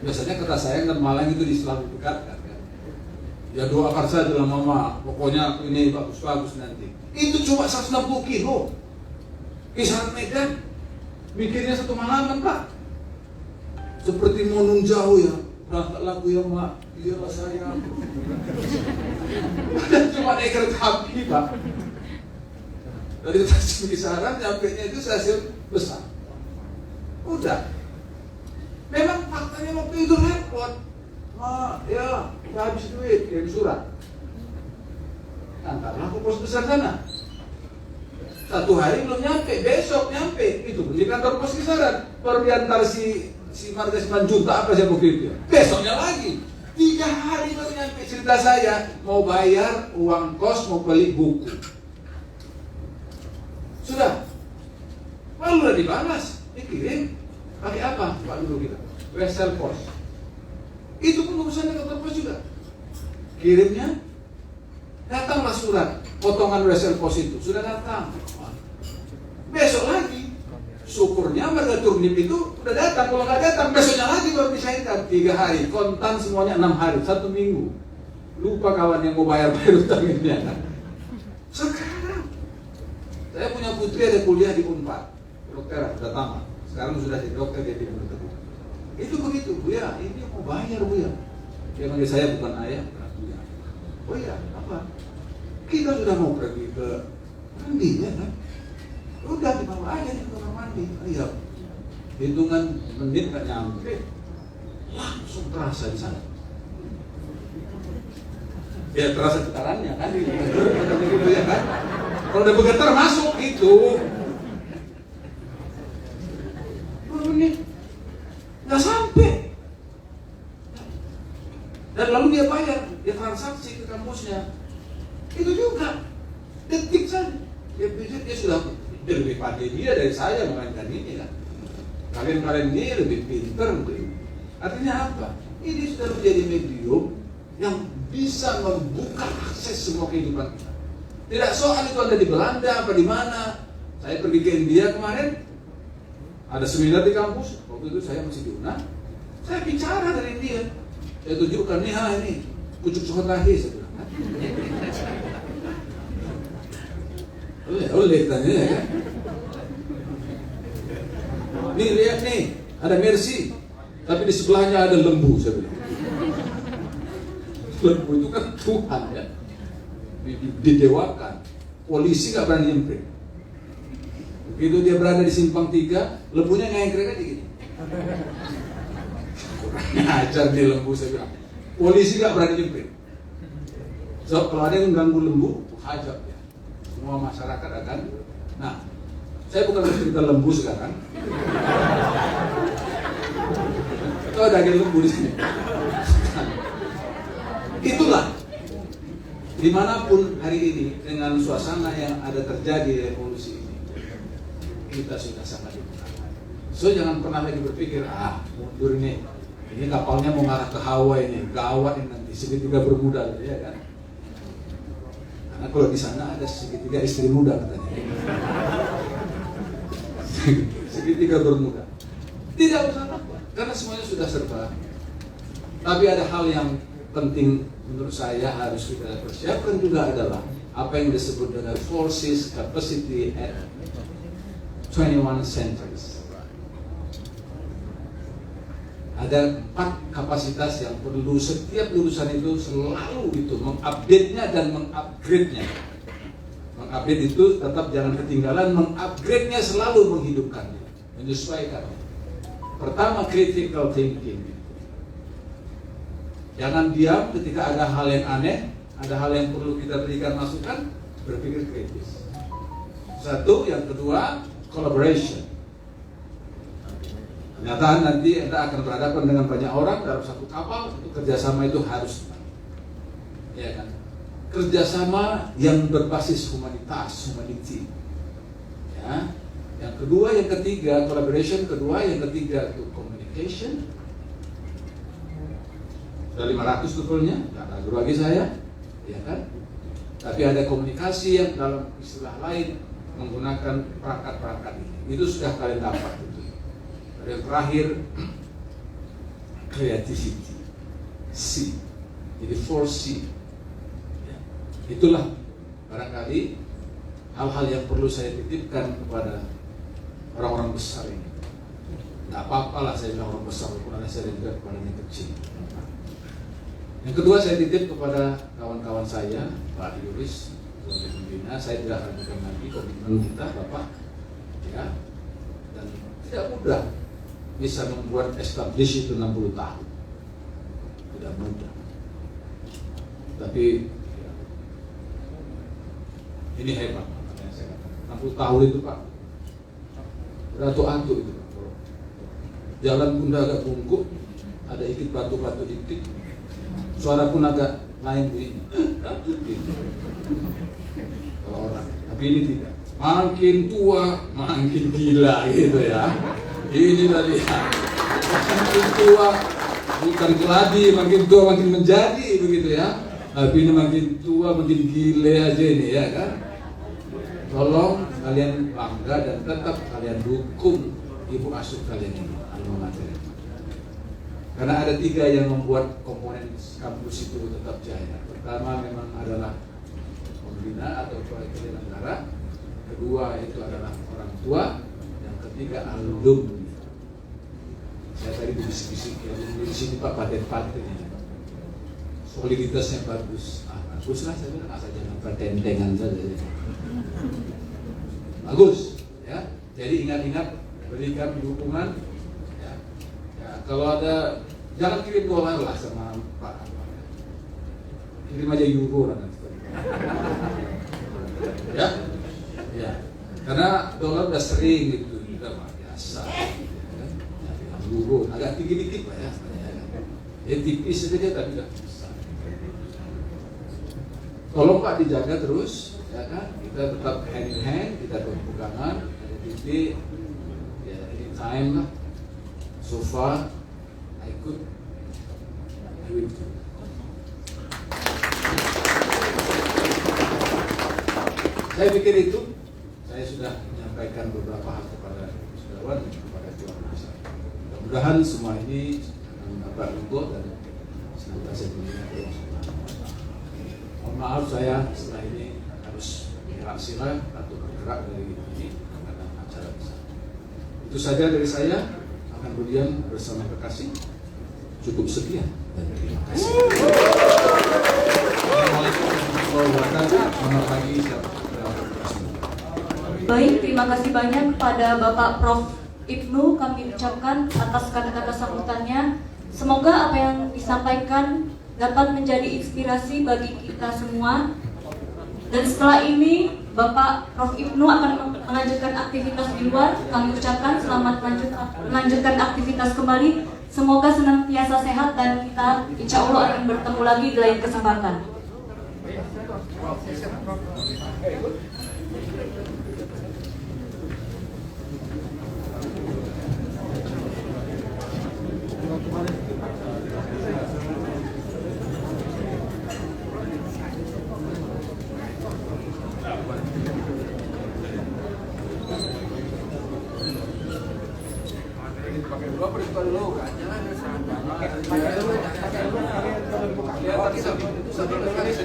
Biasanya kata sayang dan malang itu selalu dekatkan kan. Ya doakan saja lah mama, pokoknya aku ini bagus-bagus nanti. Itu cuma 160 kilo. Kisaran Medan, mikirnya satu malaman Pak. Seperti monung jauh ya, berangkatlah aku ya mak, iyalah sayang. Dan cuma naik kereta api Pak. Dari stasiun Kisaran, nyampenya itu stasiun besar. Udah. Memang faktanya waktu itu repot. Mak, ya, udah habis duit, kirim surat. Antarlah ke pos besar sana. 1 hari belum nyampe, besok nyampe. Itu di kantor pos Kisaran. Baru diantar si Marga 9 juta apa siapa itu. Besoknya lagi. 3 hari baru nyampe. Cerita saya, mau bayar uang kos, mau beli buku. Sudah. Lalu udah dibalas, dikirim. Pakai apa Pak dulu kita? Wesel Pos. Itu pun urusannya kantor pos juga. Kirimnya, datanglah surat potongan Wesel Pos itu sudah datang. Besok lagi, syukurnya Marga Turnip itu udah datang. Kalau nggak datang, besoknya lagi baru dicairkan. 3 hari, kontan semuanya 6 hari, 1 minggu. Lupa kawan yang mau bayar utangnya kan. Sekarang, saya punya putri ada kuliah di Unpad, dokter, sudah tamat. Sekarang sudah jadi dokter, jadi dokter. Itu begitu, Bu ya, ini mau bayar Bu ya. Dia panggil saya bukan ayah, Bu ya. Oh iya, apa? Kita sudah mau pergi ke mandi ya kan? Udah dibawa aja di kamar mandi. Iya. Hitungan menit nggak nyampe, langsung terasa di sana. Ya terasa getarannya kan? Gitu ya kan? Kalau udah bergetar masuk itu. Menit nggak sampai, dan lalu dia bayar, dia transaksi ke kampusnya, itu juga detik saja. Dia sudah lebih pandai dia dari saya memainkan ini kan. Kalian ini lebih pintar. Artinya apa? Ini sudah menjadi medium yang bisa membuka akses semua kehidupan kita. Tidak soal itu ada di Belanda apa di mana. Saya pergi ke India kemarin. Ada seminar di kampus, waktu itu saya masih di UNA. Saya bicara dari dia. Saya tunjukkan nih, ini pucuk suhan lahir, saya bilang. Oleh tanya ya kan. Nih lihat nih, ada Mercy, tapi di sebelahnya ada lembu, saya bilang. Lembu itu kan Tuhan ya, didewakan. Polisi nggak berani nyemprit. Begitu dia berada di simpang 3, lembunya ngengkrek aja gini. Kurang ajar nih lembu, saya bilang. Polisi gak berani nyemprit. So, kalau ada yang mengganggu lembu, hajar ya. Semua masyarakat akan. Nah, saya bukan cerita lembu sekarang. Atau ada lembu di sini. Itulah. Dimanapun hari ini dengan suasana yang ada terjadi revolusi ini, kita sudah sangat dibutuhkan. So jangan pernah lagi berpikir, mundur ini kapalnya mau ngarah ke Hawaii ini, gawat ini nanti segitiga bermuda, ya kan? Karena kalau di sana ada segitiga istri muda katanya. Segitiga bermuda. Tidak usah takut, karena semuanya sudah serba. Tapi ada hal yang penting menurut saya harus kita persiapkan juga adalah apa yang disebut dengan forces capacity at 21 centuries. Ada 4 kapasitas yang perlu setiap lulusan itu selalu itu mengupdate-nya dan mengupgrade-nya. Mengupdate itu tetap jangan ketinggalan, mengupgrade-nya selalu menghidupkannya, menyesuaikan. Pertama, critical thinking. Jangan diam ketika ada hal yang aneh, ada hal yang perlu kita berikan masukan, berpikir kritis. Satu, yang kedua, collaboration. Kenyataan nanti Anda akan berhadapan dengan banyak orang dalam satu kapal, untuk kerjasama itu harus, ya kan? kerjasama yang berbasis humanitas, humanity. Ya. Yang kedua, yang ketiga, collaboration. Kedua, yang ketiga itu communication. Sudah 500 betulnya, nggak ragu lagi saya, ya kan? Tapi ada komunikasi yang dalam istilah lain menggunakan perangkat-perangkat ini. Itu sudah kalian dapat. Dan yang terakhir, creativity, C. Jadi 4C. Ya. Itulah barangkali hal-hal yang perlu saya titipkan kepada orang-orang besar ini. Nggak apa-apa lah saya bilang orang besar, walaupun ada saya juga kepada yang kecil. Yang kedua, saya titip kepada kawan-kawan saya, Pak Yuris, sebagai pembina. Saya tidak ragukan lagi komitmen kita, Bapak, ya. Dan tidak mudah bisa membuat establish itu 60 tahun. Tidak mudah. Tapi ya, ini hebat. Saya katakan. 60 tahun itu, Pak, beratuk-atuk itu, Pak. Jalan pun agak bungkuk, ada ikit batu-batu dikit. Suara pun agak lain bunyinya. Gitu. Kalau orang, tapi ini tidak. Makin tua, makin gila gitu ya. Ini tadi ya. Makin tua, bukan keladi, makin tua makin menjadi begitu ya. Tapi ini makin tua makin gile aja ini ya kan. Tolong kalian bangga dan tetap kalian dukung ibu asuh kalian ini, alma mater. Karena ada 3 yang membuat komponen kampus itu tetap jaya. Pertama memang adalah pembina atau penyelenggara. Kedua itu adalah orang tua. Yang ketiga alumni. Saya tadi bisik-bisik ya, di sini Pak paten-paten ya. Soliditasnya bagus. Bagus lah saya bilang, asal jangan pertendengan saja. Bagus ya. Jadi ingat-ingat berikan dukungan. Kalau ada, jangan kirim dolar lah sama Pak. Kirim aja euro lah. Ya, ya. Karena dolar udah sering gitu, udah biasa. Ya, euro agak tinggi dikit Pak ya. Ya tipis saja tapi udah bisa. Tolong Pak dijaga terus, ya kan? Kita tetap hand in hand, kita berpegangan, ada titik, ya anytime lah. So far, I could do it. Saya pikir itu, saya sudah menyampaikan beberapa hal kepada saudara dan kepada keluarga besar. Mudah-mudahan semua ini dapat untuk dan senantiasa diberikan oleh Allah. Mohon maaf saya setelah ini harus menyerah sila atau bergerak dari ini karena acara besar. Itu saja dari saya. Kemudian bersama kekasih cukup sekian dan terima kasih. Assalamualaikum warahmatullahi wabarakatuh. Selamat pagi. Baik, terima kasih banyak kepada Bapak Prof. Ibnu kami ucapkan atas kata-kata sambutannya. Semoga apa yang disampaikan dapat menjadi inspirasi bagi kita semua. Dan setelah ini Bapak Prof. Ibnu akan melanjutkan aktivitas di luar. Kami ucapkan selamat melanjutkan aktivitas kembali. Semoga senantiasa sehat dan kita insya Allah akan bertemu lagi di lain kesempatan.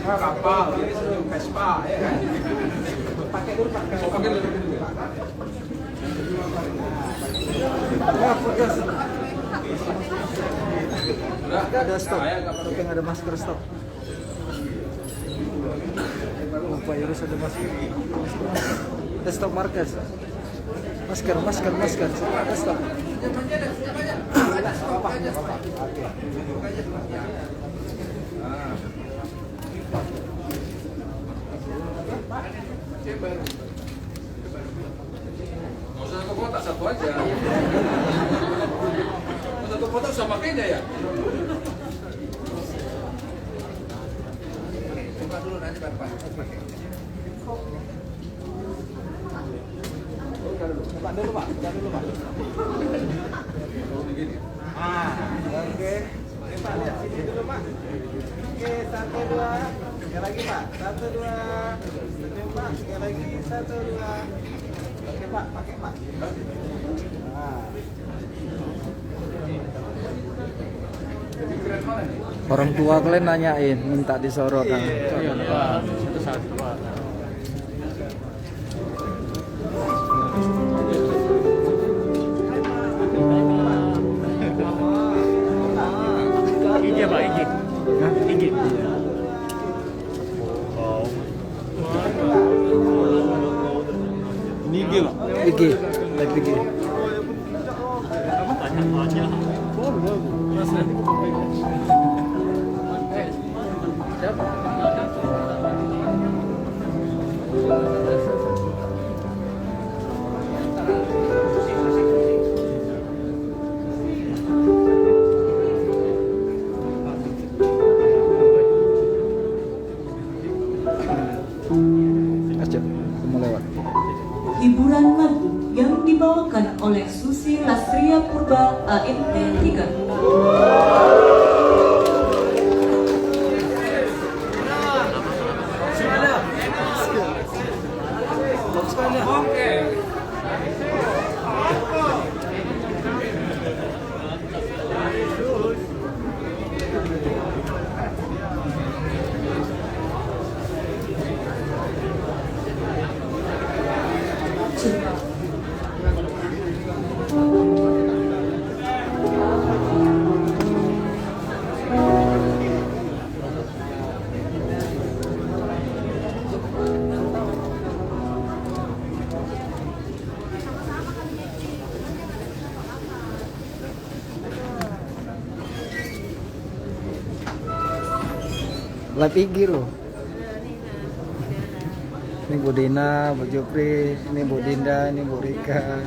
Kapal, Vespa, ya kan? Pakai dulu, pakai dulu. Ada stop, tapi nggak ada masker stop. Pak Yunus ada masker. Ada stop market. Masker. Ada stop. Nggak usah satu kotak, satu aja. Satu kotak sama pakainya ya. Buka dulu nanti baru pakai. Pak dulu Pak. Oke. Pak lihat sini dulu Pak. Oke, 1, 2. Sekali lagi Pak. 1, 2. Senyum Pak. Sekali lagi 1, 2. Oke Pak, pakai Pak. Orang tua kalian nanyain, minta disorot. Iya, Pak. Satu-satu, Pak. Iki ya, Pak, iki. Hah? Iki. Oh. Ini iki, Pak. Iki, live iki. Aja, mau lewat. Hiburan lagu yang dibawakan oleh Susi Lastria Purba AMT 3. Live IG loh. Ini Bu Dina, Bu Jupri, ini Bu Dinda, ini Bu Rika.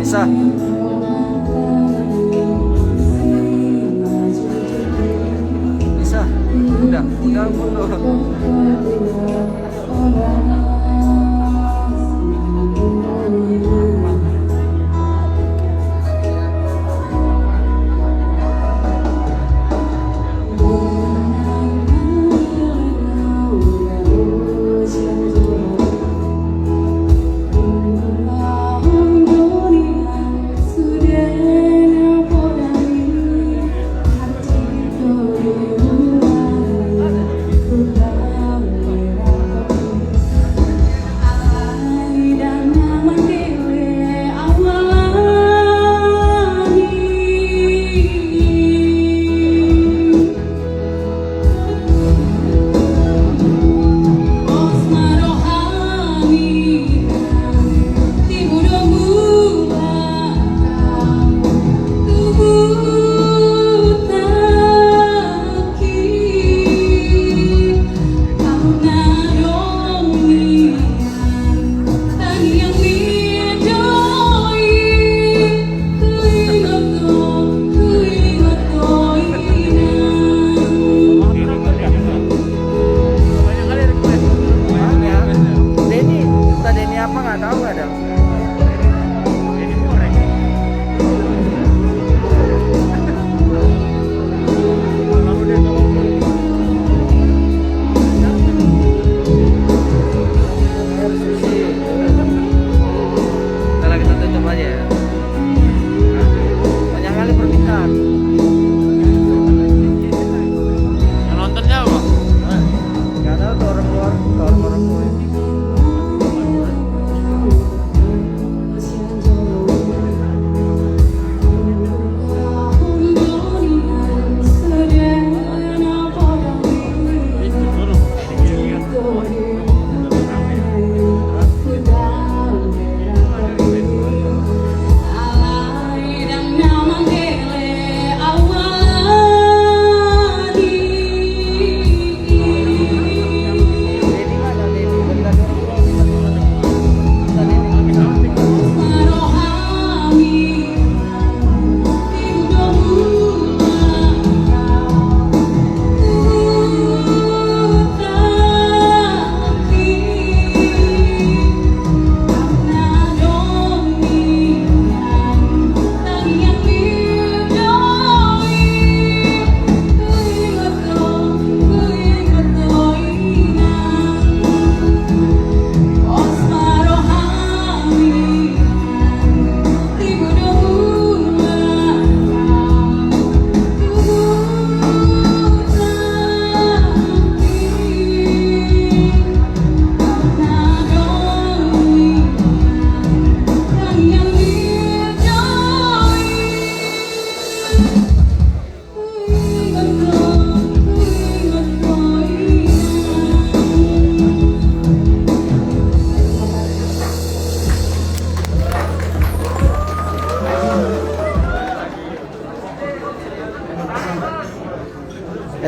Bisa. Bisa. Udah mundur.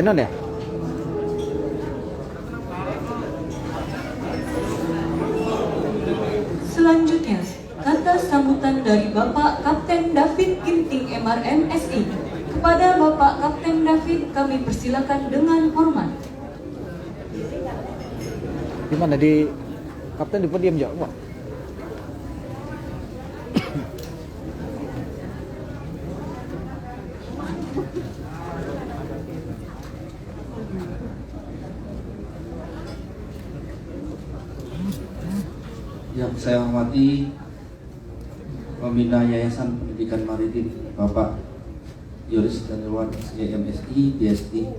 Pimpinan ya? Selanjutnya, kata sambutan dari Bapak Kapten David Ginting MRM SI. Kepada Bapak Kapten David kami persilakan dengan hormat. Di mana di Kapten di podium ya, Pak? Yang saya hormati Pembina Yayasan Pendidikan Maritim Bapak Yoris Danielwan SGMSI PhD,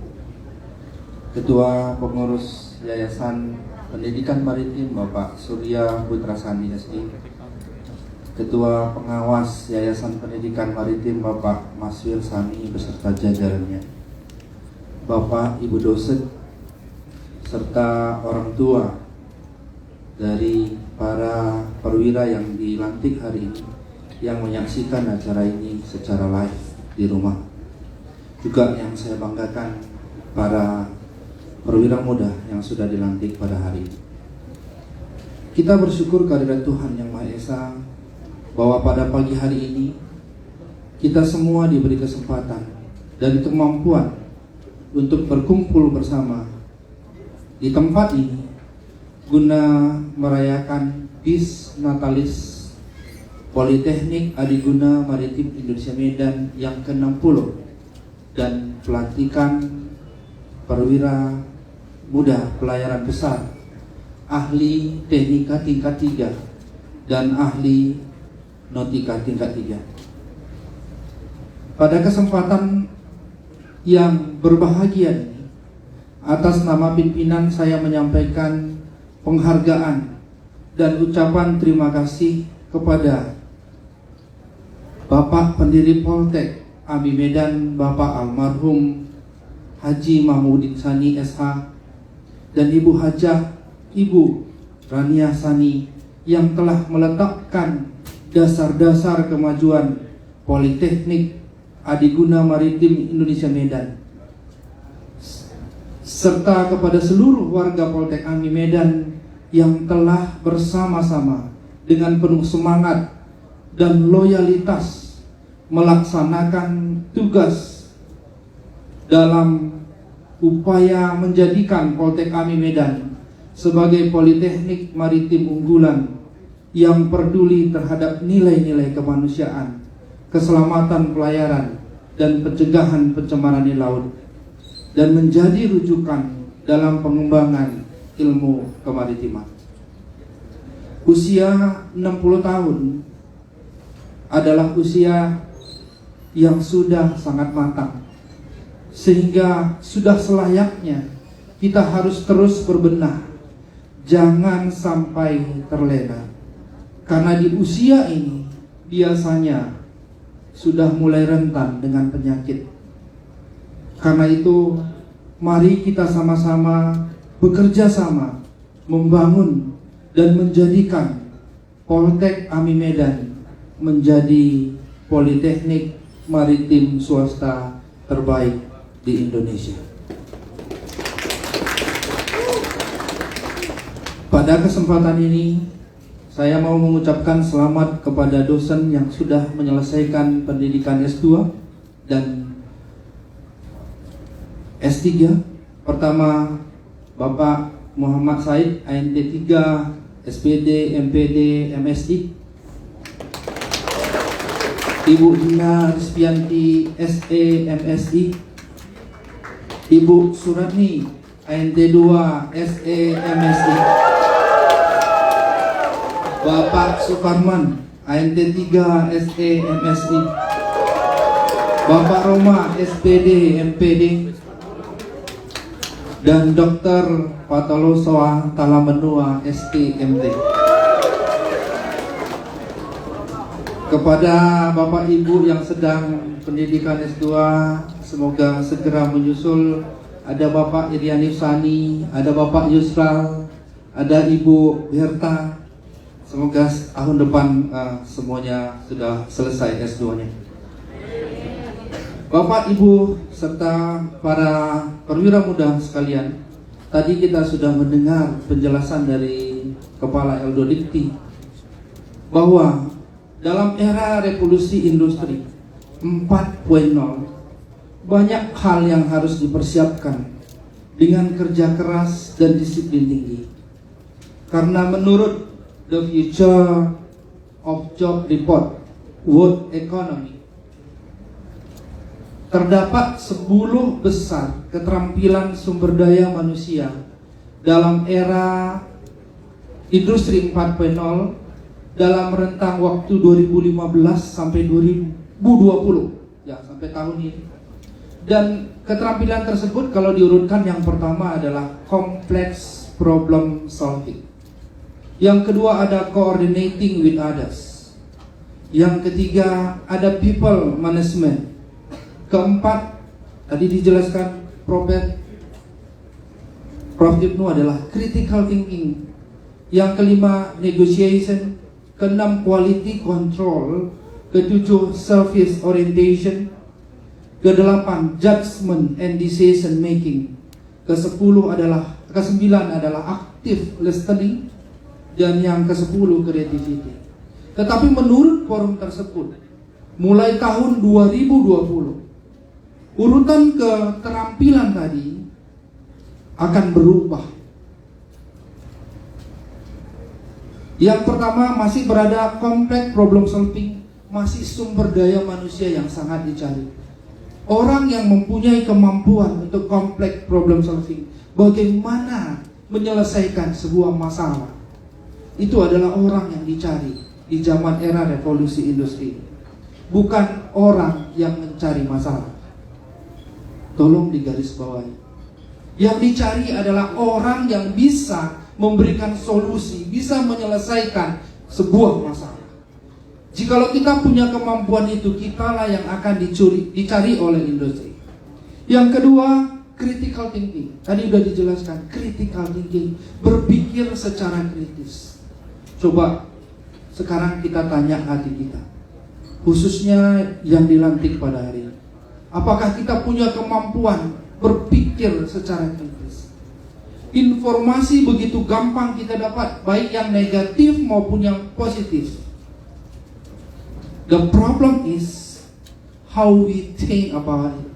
Ketua Pengurus Yayasan Pendidikan Maritim Bapak Surya Putra Sandi SI, Ketua Pengawas Yayasan Pendidikan Maritim Bapak Maswil Sami beserta jajarannya, Bapak Ibu dosen serta orang tua dari para perwira yang dilantik hari ini yang menyaksikan acara ini secara live di rumah. Juga yang saya banggakan para perwira muda yang sudah dilantik pada hari ini. Kita bersyukur kehadirat Tuhan Yang Maha Esa bahwa pada pagi hari ini kita semua diberi kesempatan dan kemampuan untuk berkumpul bersama di tempat ini guna merayakan BIS Natalis Politeknik Adiguna Maritim Indonesia Medan yang ke-60 dan pelantikan perwira muda pelayaran besar, ahli teknika tingkat 3 dan ahli nautika tingkat 3. Pada kesempatan yang berbahagia ini, atas nama pimpinan saya menyampaikan penghargaan dan ucapan terima kasih kepada Bapak pendiri Poltek AMI Medan, Bapak almarhum Haji Mahmudin Sani SH dan Ibu Hajah Ibu Rania Sani yang telah meletakkan dasar-dasar kemajuan Politeknik Adiguna Maritim Indonesia Medan, serta kepada seluruh warga Poltek AMI Medan yang telah bersama-sama dengan penuh semangat dan loyalitas melaksanakan tugas dalam upaya menjadikan Poltek AMI Medan sebagai politeknik maritim unggulan yang peduli terhadap nilai-nilai kemanusiaan, keselamatan pelayaran, dan pencegahan pencemaran di laut, dan menjadi rujukan dalam pengembangan ilmu kemaritiman. Usia 60 tahun adalah usia yang sudah sangat matang, sehingga sudah selayaknya kita harus terus berbenah, jangan sampai terlena, karena di usia ini biasanya sudah mulai rentan dengan penyakit. Karena itu mari kita sama-sama bekerja sama membangun dan menjadikan Poltek AMI Medan menjadi politeknik maritim swasta terbaik di Indonesia. Pada kesempatan ini saya mau mengucapkan selamat kepada dosen yang sudah menyelesaikan pendidikan S2 dan S3. Pertama, Bapak Muhammad Said, ANT 3, SPD, MPD, MSI. Ibu Dina Rizpianti, SE, MSI. Ibu Suratni, ANT 2, SE, MSI. Bapak Sukarman, ANT 3, SE, MSI. Bapak Roma, SPD, MPD. Dan Dr. Patolosoa Talamenua, STMT. Kepada Bapak Ibu yang sedang pendidikan S2, semoga segera menyusul. Ada Bapak Iriani Sani, ada Bapak Yusral, ada Ibu Berta. Semoga tahun depan semuanya sudah selesai S2-nya. Bapak, Ibu, serta para perwira muda sekalian, tadi kita sudah mendengar penjelasan dari Kepala Eldo Dikti bahwa dalam era revolusi industri 4.0 banyak hal yang harus dipersiapkan dengan kerja keras dan disiplin tinggi. Karena menurut The Future of Job Report World Economy, terdapat 10 besar keterampilan sumber daya manusia dalam era industri 4.0 dalam rentang waktu 2015 sampai 2020, ya, sampai tahun ini. Dan keterampilan tersebut kalau diurutkan, yang pertama adalah complex problem solving. Yang kedua ada coordinating with others. Yang ketiga ada people management. Keempat, tadi dijelaskan Prof. Ibnu adalah critical thinking. Yang kelima, negotiation. Keenam, quality control. Ketujuh, service orientation. Kedelapan, judgment and decision making. Kesembilan adalah active listening. Dan yang ke-10, creativity. Tetapi menurut forum tersebut, mulai tahun 2020, urutan keterampilan tadi akan berubah. Yang pertama masih berada complex problem solving, masih sumber daya manusia yang sangat dicari. Orang yang mempunyai kemampuan untuk complex problem solving, bagaimana menyelesaikan sebuah masalah, itu adalah orang yang dicari di zaman era revolusi industri. Bukan orang yang mencari masalah. Tolong digarisbawahi. Yang dicari adalah orang yang bisa memberikan solusi, bisa menyelesaikan sebuah masalah. Jikalau kita punya kemampuan itu, kitalah yang akan dicari oleh industri. Yang kedua, critical thinking. Tadi sudah dijelaskan, critical thinking, berpikir secara kritis. Coba sekarang kita tanya hati kita, khususnya yang dilantik pada hari ini. Apakah kita punya kemampuan berpikir secara kritis? Informasi begitu gampang kita dapat, baik yang negatif maupun yang positif. The problem is how we think about it.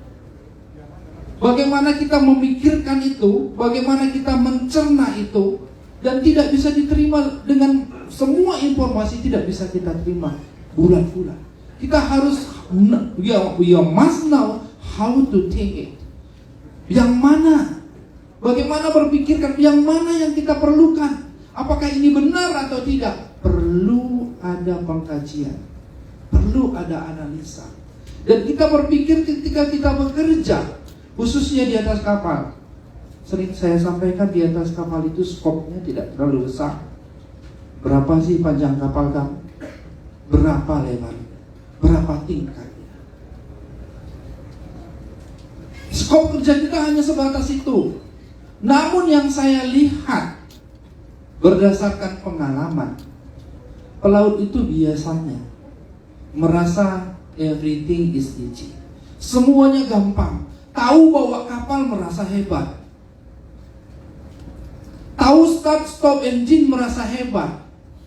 Bagaimana kita memikirkan itu, bagaimana kita mencerna itu, dan tidak bisa diterima dengan semua informasi, tidak bisa kita terima bulat-bulat. Kita harus, we must know how to think it. Yang mana? Bagaimana berpikirkan? Yang mana yang kita perlukan? Apakah ini benar atau tidak? Perlu ada pengkajian, perlu ada analisa. Dan kita berpikir ketika kita bekerja, khususnya di atas kapal. Sering saya sampaikan, di atas kapal itu skopnya tidak terlalu besar. Berapa sih panjang kapal kamu? Berapa lebar? Berapa tingkatnya? Skop kerja kita hanya sebatas itu. Namun yang saya lihat berdasarkan pengalaman, pelaut itu biasanya merasa everything is easy. Semuanya gampang. Tahu bawa kapal merasa hebat. Tahu start stop engine merasa hebat.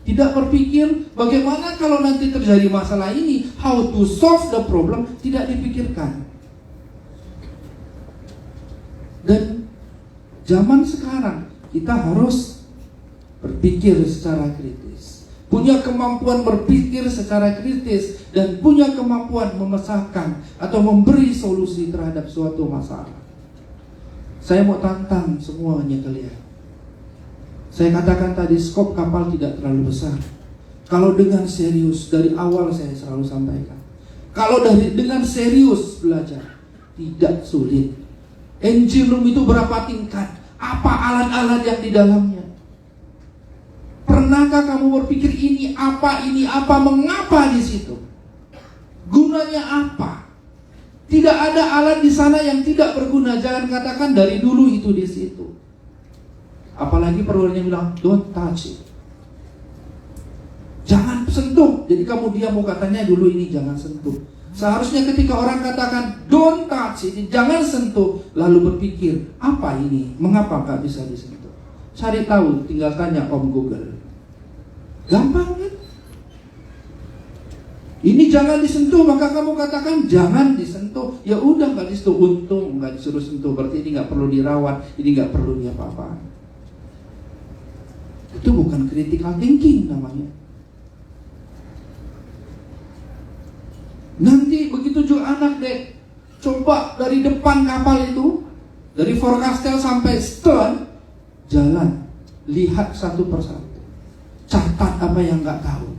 Tidak berpikir bagaimana kalau nanti terjadi masalah ini, how to solve the problem, tidak dipikirkan. Dan zaman sekarang kita harus berpikir secara kritis, punya kemampuan berpikir secara kritis, dan punya kemampuan memecahkan atau memberi solusi terhadap suatu masalah. Saya mau tantang semuanya kalian. Saya katakan tadi, skop kapal tidak terlalu besar. Kalau dengan serius, dari awal saya selalu sampaikan, kalau dengan serius belajar, tidak sulit. Engine room itu berapa tingkat? Apa alat-alat yang di dalamnya? Pernahkah kamu berpikir ini apa, mengapa di situ? Gunanya apa? Tidak ada alat di sana yang tidak berguna. Jangan katakan dari dulu itu di situ. Apalagi perwira bilang, don't touch it. Jangan sentuh. Jadi kamu dia mau katanya dulu ini jangan sentuh. Seharusnya ketika orang katakan don't touch ini, jangan sentuh, lalu berpikir apa ini, mengapa nggak bisa disentuh? Cari tahu, tinggal tanya Om Google. Gampang kan? Ini jangan disentuh, maka kamu katakan jangan disentuh. Ya udah nggak disentuh, untung nggak disuruh sentuh, berarti ini nggak perlu dirawat, ini nggak perlu apa-apa. Itu bukan critical thinking namanya. Nanti begitu juga anak dek, coba dari depan kapal itu, dari forecastle sampai stern, jalan, lihat satu persatu, catat apa yang nggak tahu,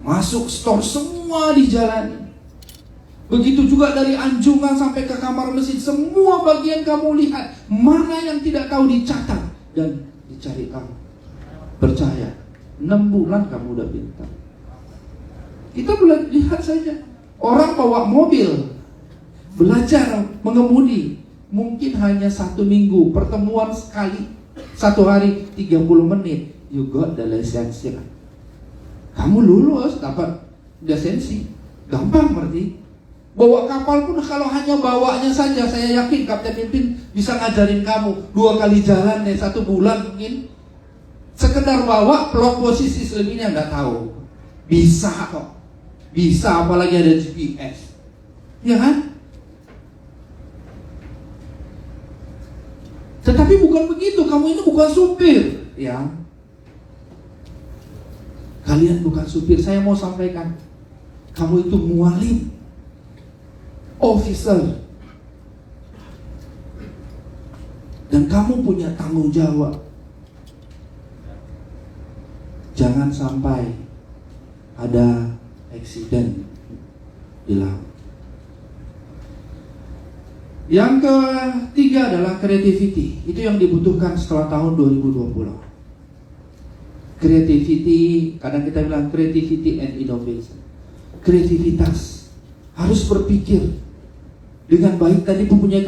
masuk store semua dijalani. Begitu juga dari anjungan sampai ke kamar mesin, semua bagian kamu lihat, mana yang tidak tahu dicatat dan dicari tahu. Percaya, 6 bulan kamu udah pintar. Kita boleh lihat saja, orang bawa mobil, belajar mengemudi, mungkin hanya 1 minggu, pertemuan sekali, 1 hari 30 menit, you got the license. Kamu lulus, dapat lisensi, gampang berarti. Bawa kapal pun kalau hanya bawanya saja, saya yakin Kapten Pimpin bisa ngajarin kamu 2 kali jalan deh, 1 bulan mungkin. Sekedar bawa, plot posisi selebihnya nggak tahu. Bisa kok. Bisa, apalagi ada GPS. Ya kan? Tetapi bukan begitu, kamu ini bukan supir. Ya. Kalian bukan supir, saya mau sampaikan. Kamu itu mualim, officer. Dan kamu punya tanggung jawab. Jangan sampai ada accident di laut. Yang ketiga adalah creativity. Itu yang dibutuhkan setelah tahun 2020. Creativity, kadang kita bilang creativity and innovation. Kreativitas, harus berpikir dengan baik. Tadi mempunyai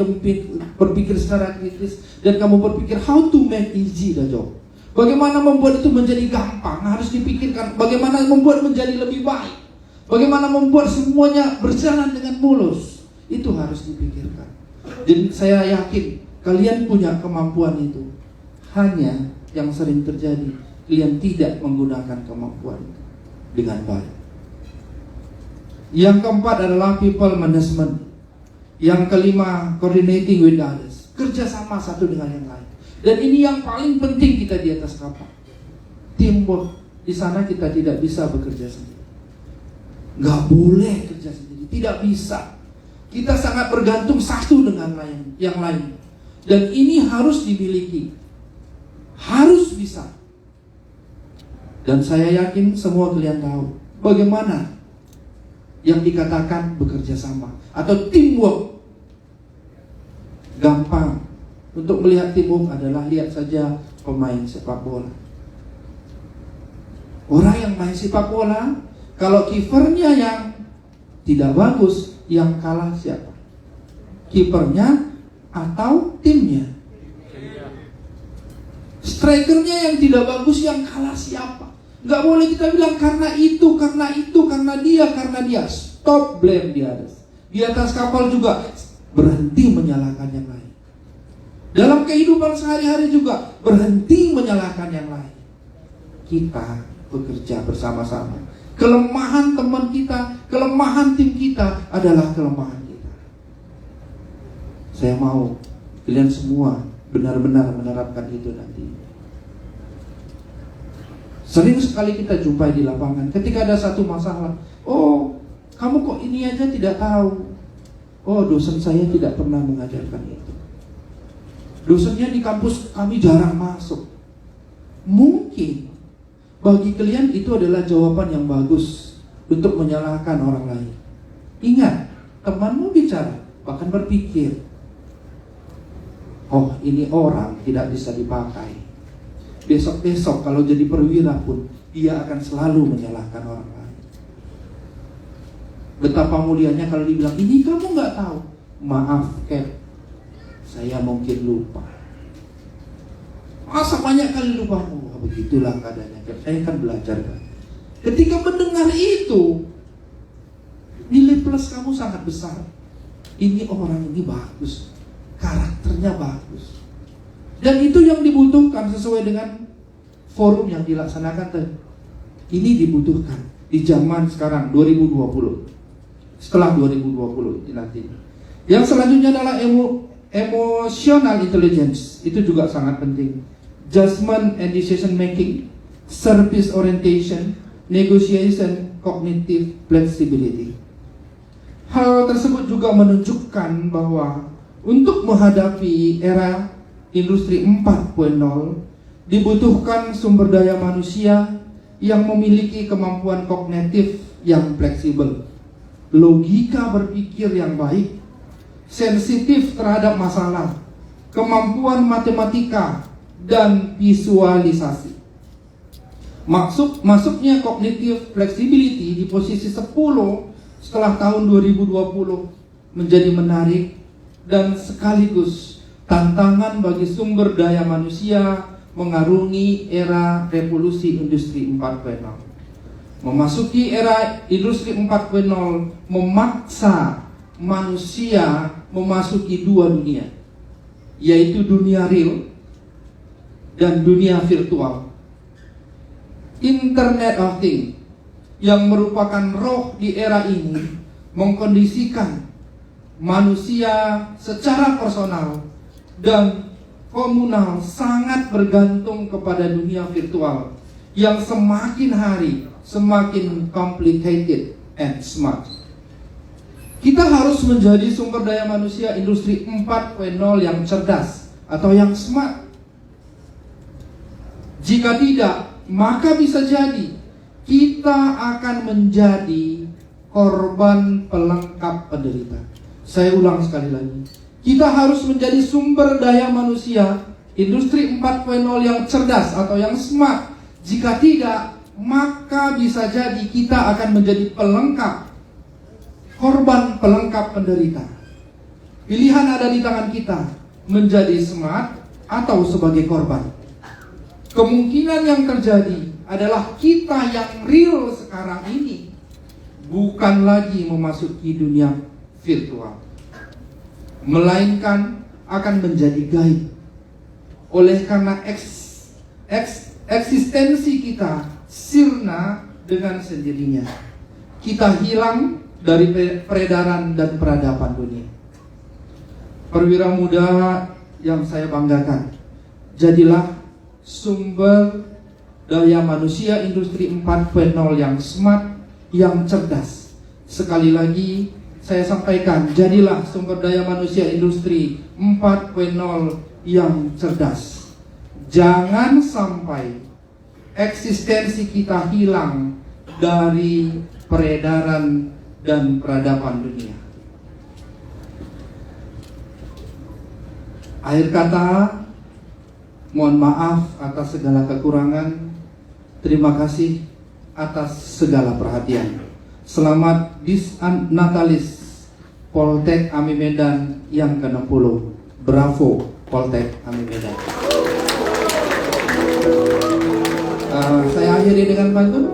berpikir secara kritis, dan kamu berpikir how to make easy the job. Bagaimana membuat itu menjadi gampang, harus dipikirkan. Bagaimana membuat menjadi lebih baik, bagaimana membuat semuanya berjalan dengan mulus, itu harus dipikirkan. Jadi saya yakin kalian punya kemampuan itu. Hanya yang sering terjadi, kalian tidak menggunakan kemampuan itu dengan baik. Yang keempat adalah people management. Yang kelima, coordinating with others, kerjasama satu dengan yang lain. Dan ini yang paling penting kita di atas kapal, teamwork. Di sana kita tidak bisa bekerja sendiri, nggak boleh kerja sendiri, tidak bisa. Kita sangat bergantung satu dengan yang lain. Dan ini harus dimiliki, harus bisa. Dan saya yakin semua kalian tahu bagaimana yang dikatakan bekerja sama atau teamwork. Gampang. Untuk melihat teamwork adalah lihat saja pemain sepak bola. Orang yang main sepak bola, kalau kipernya yang tidak bagus, yang kalah siapa? Kipernya atau timnya? Strikernya yang tidak bagus, yang kalah siapa? Gak boleh kita bilang karena itu, karena dia. Stop blame di atas. Di atas kapal juga berhenti menyalahkan yang lain. Dalam kehidupan sehari-hari juga berhenti menyalahkan yang lain. Kita bekerja bersama-sama. Kelemahan teman kita, kelemahan tim kita adalah kelemahan kita. Saya mau kalian semua benar-benar menerapkan itu nanti. Sering sekali kita jumpai di lapangan, ketika ada satu masalah, oh kamu kok ini aja tidak tahu. Oh dosen saya tidak pernah mengajarkan itu. Dosennya di kampus kami jarang masuk. Mungkin bagi kalian itu adalah jawaban yang bagus untuk menyalahkan orang lain. Ingat, temanmu bicara, bahkan berpikir, oh ini orang tidak bisa dipakai. Besok-besok kalau jadi perwira pun, dia akan selalu menyalahkan orang lain. Betapa mulianya kalau dibilang, ini kamu gak tahu. Maaf Cap, saya mungkin lupa. Masa banyak kali lupa? Oh, begitulah keadaannya. Saya kan belajar kan. Ketika mendengar itu, nilai plus kamu sangat besar. Ini orang ini bagus, karakternya bagus. Dan itu yang dibutuhkan sesuai dengan forum yang dilaksanakan tadi. Ini dibutuhkan di zaman sekarang 2020. Setelah 2020 nanti. Yang selanjutnya adalah emotional intelligence. Itu juga sangat penting. Judgment and decision making, service orientation, negotiation, cognitive flexibility. Hal tersebut juga menunjukkan bahwa untuk menghadapi era industri 4.0 dibutuhkan sumber daya manusia yang memiliki kemampuan kognitif yang fleksibel, logika berpikir yang baik, sensitif terhadap masalah, kemampuan matematika, dan visualisasi. Masuknya cognitive flexibility di posisi 10 setelah tahun 2020 menjadi menarik dan sekaligus tantangan bagi sumber daya manusia mengarungi era revolusi industri 4.0. Memasuki era industri 4.0 memaksa manusia memasuki dua dunia, yaitu dunia real dan dunia virtual. Internet of Things yang merupakan roh di era ini mengkondisikan manusia secara personal dan komunal sangat bergantung kepada dunia virtual yang semakin hari semakin complicated and smart. Kita harus menjadi sumber daya manusia industri 4.0 yang cerdas atau yang smart. Jika tidak, maka bisa jadi kita akan menjadi korban pelengkap penderita. Saya ulang sekali lagi. Kita harus menjadi sumber daya manusia industri 4.0 yang cerdas atau yang smart. Jika tidak, maka bisa jadi kita akan menjadi pelengkap, korban pelengkap penderita. Pilihan ada di tangan kita, menjadi smart atau sebagai korban. Kemungkinan yang terjadi adalah kita yang real sekarang ini bukan lagi memasuki dunia virtual, melainkan akan menjadi gaib. Oleh karena eksistensi kita sirna dengan sendirinya, kita hilang dari peredaran dan peradaban dunia. Perwira muda yang saya banggakan, jadilah sumber daya manusia industri 4.0 yang smart, yang cerdas. Sekali lagi saya sampaikan, jadilah sumber daya manusia industri 4.0 yang cerdas. Jangan sampai eksistensi kita hilang dari peredaran dan peradaban dunia. Akhir kata, mohon maaf atas segala kekurangan. Terima kasih atas segala perhatian. Selamat Natalis Poltek Ami Medan yang ke-60. Bravo Poltek Ami Medan. Saya akhiri dengan pantun.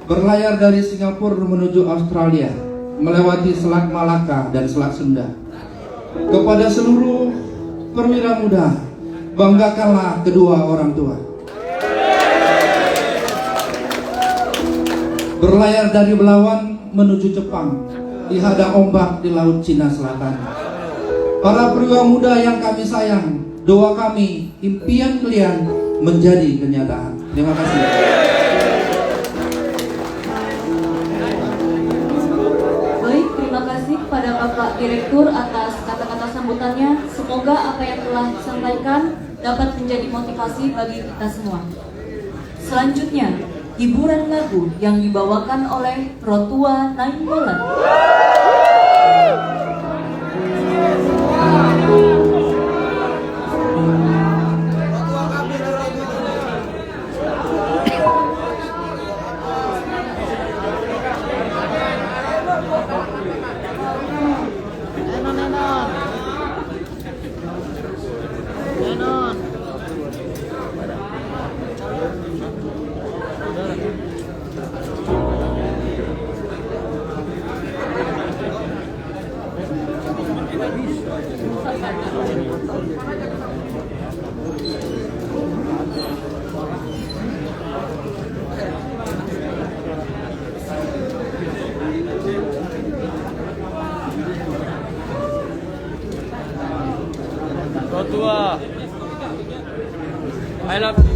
Berlayar dari Singapura menuju Australia, melewati Selat Malaka dan Selat Sunda. Kepada seluruh perwira muda, banggakanlah kedua orang tua. Berlayar dari Belawan menuju Jepang, dihadang ombak di Laut Cina Selatan. Para perwira muda yang kami sayang, doa kami, impian kalian menjadi kenyataan. Terima kasih. Baik, terima kasih kepada Bapak Direktur atas kata-kata sambutannya. Semoga apa yang telah disampaikan dapat menjadi motivasi bagi kita semua. Selanjutnya, hiburan lagu yang dibawakan oleh Rotua Nainggolan. I love you.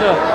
Loh.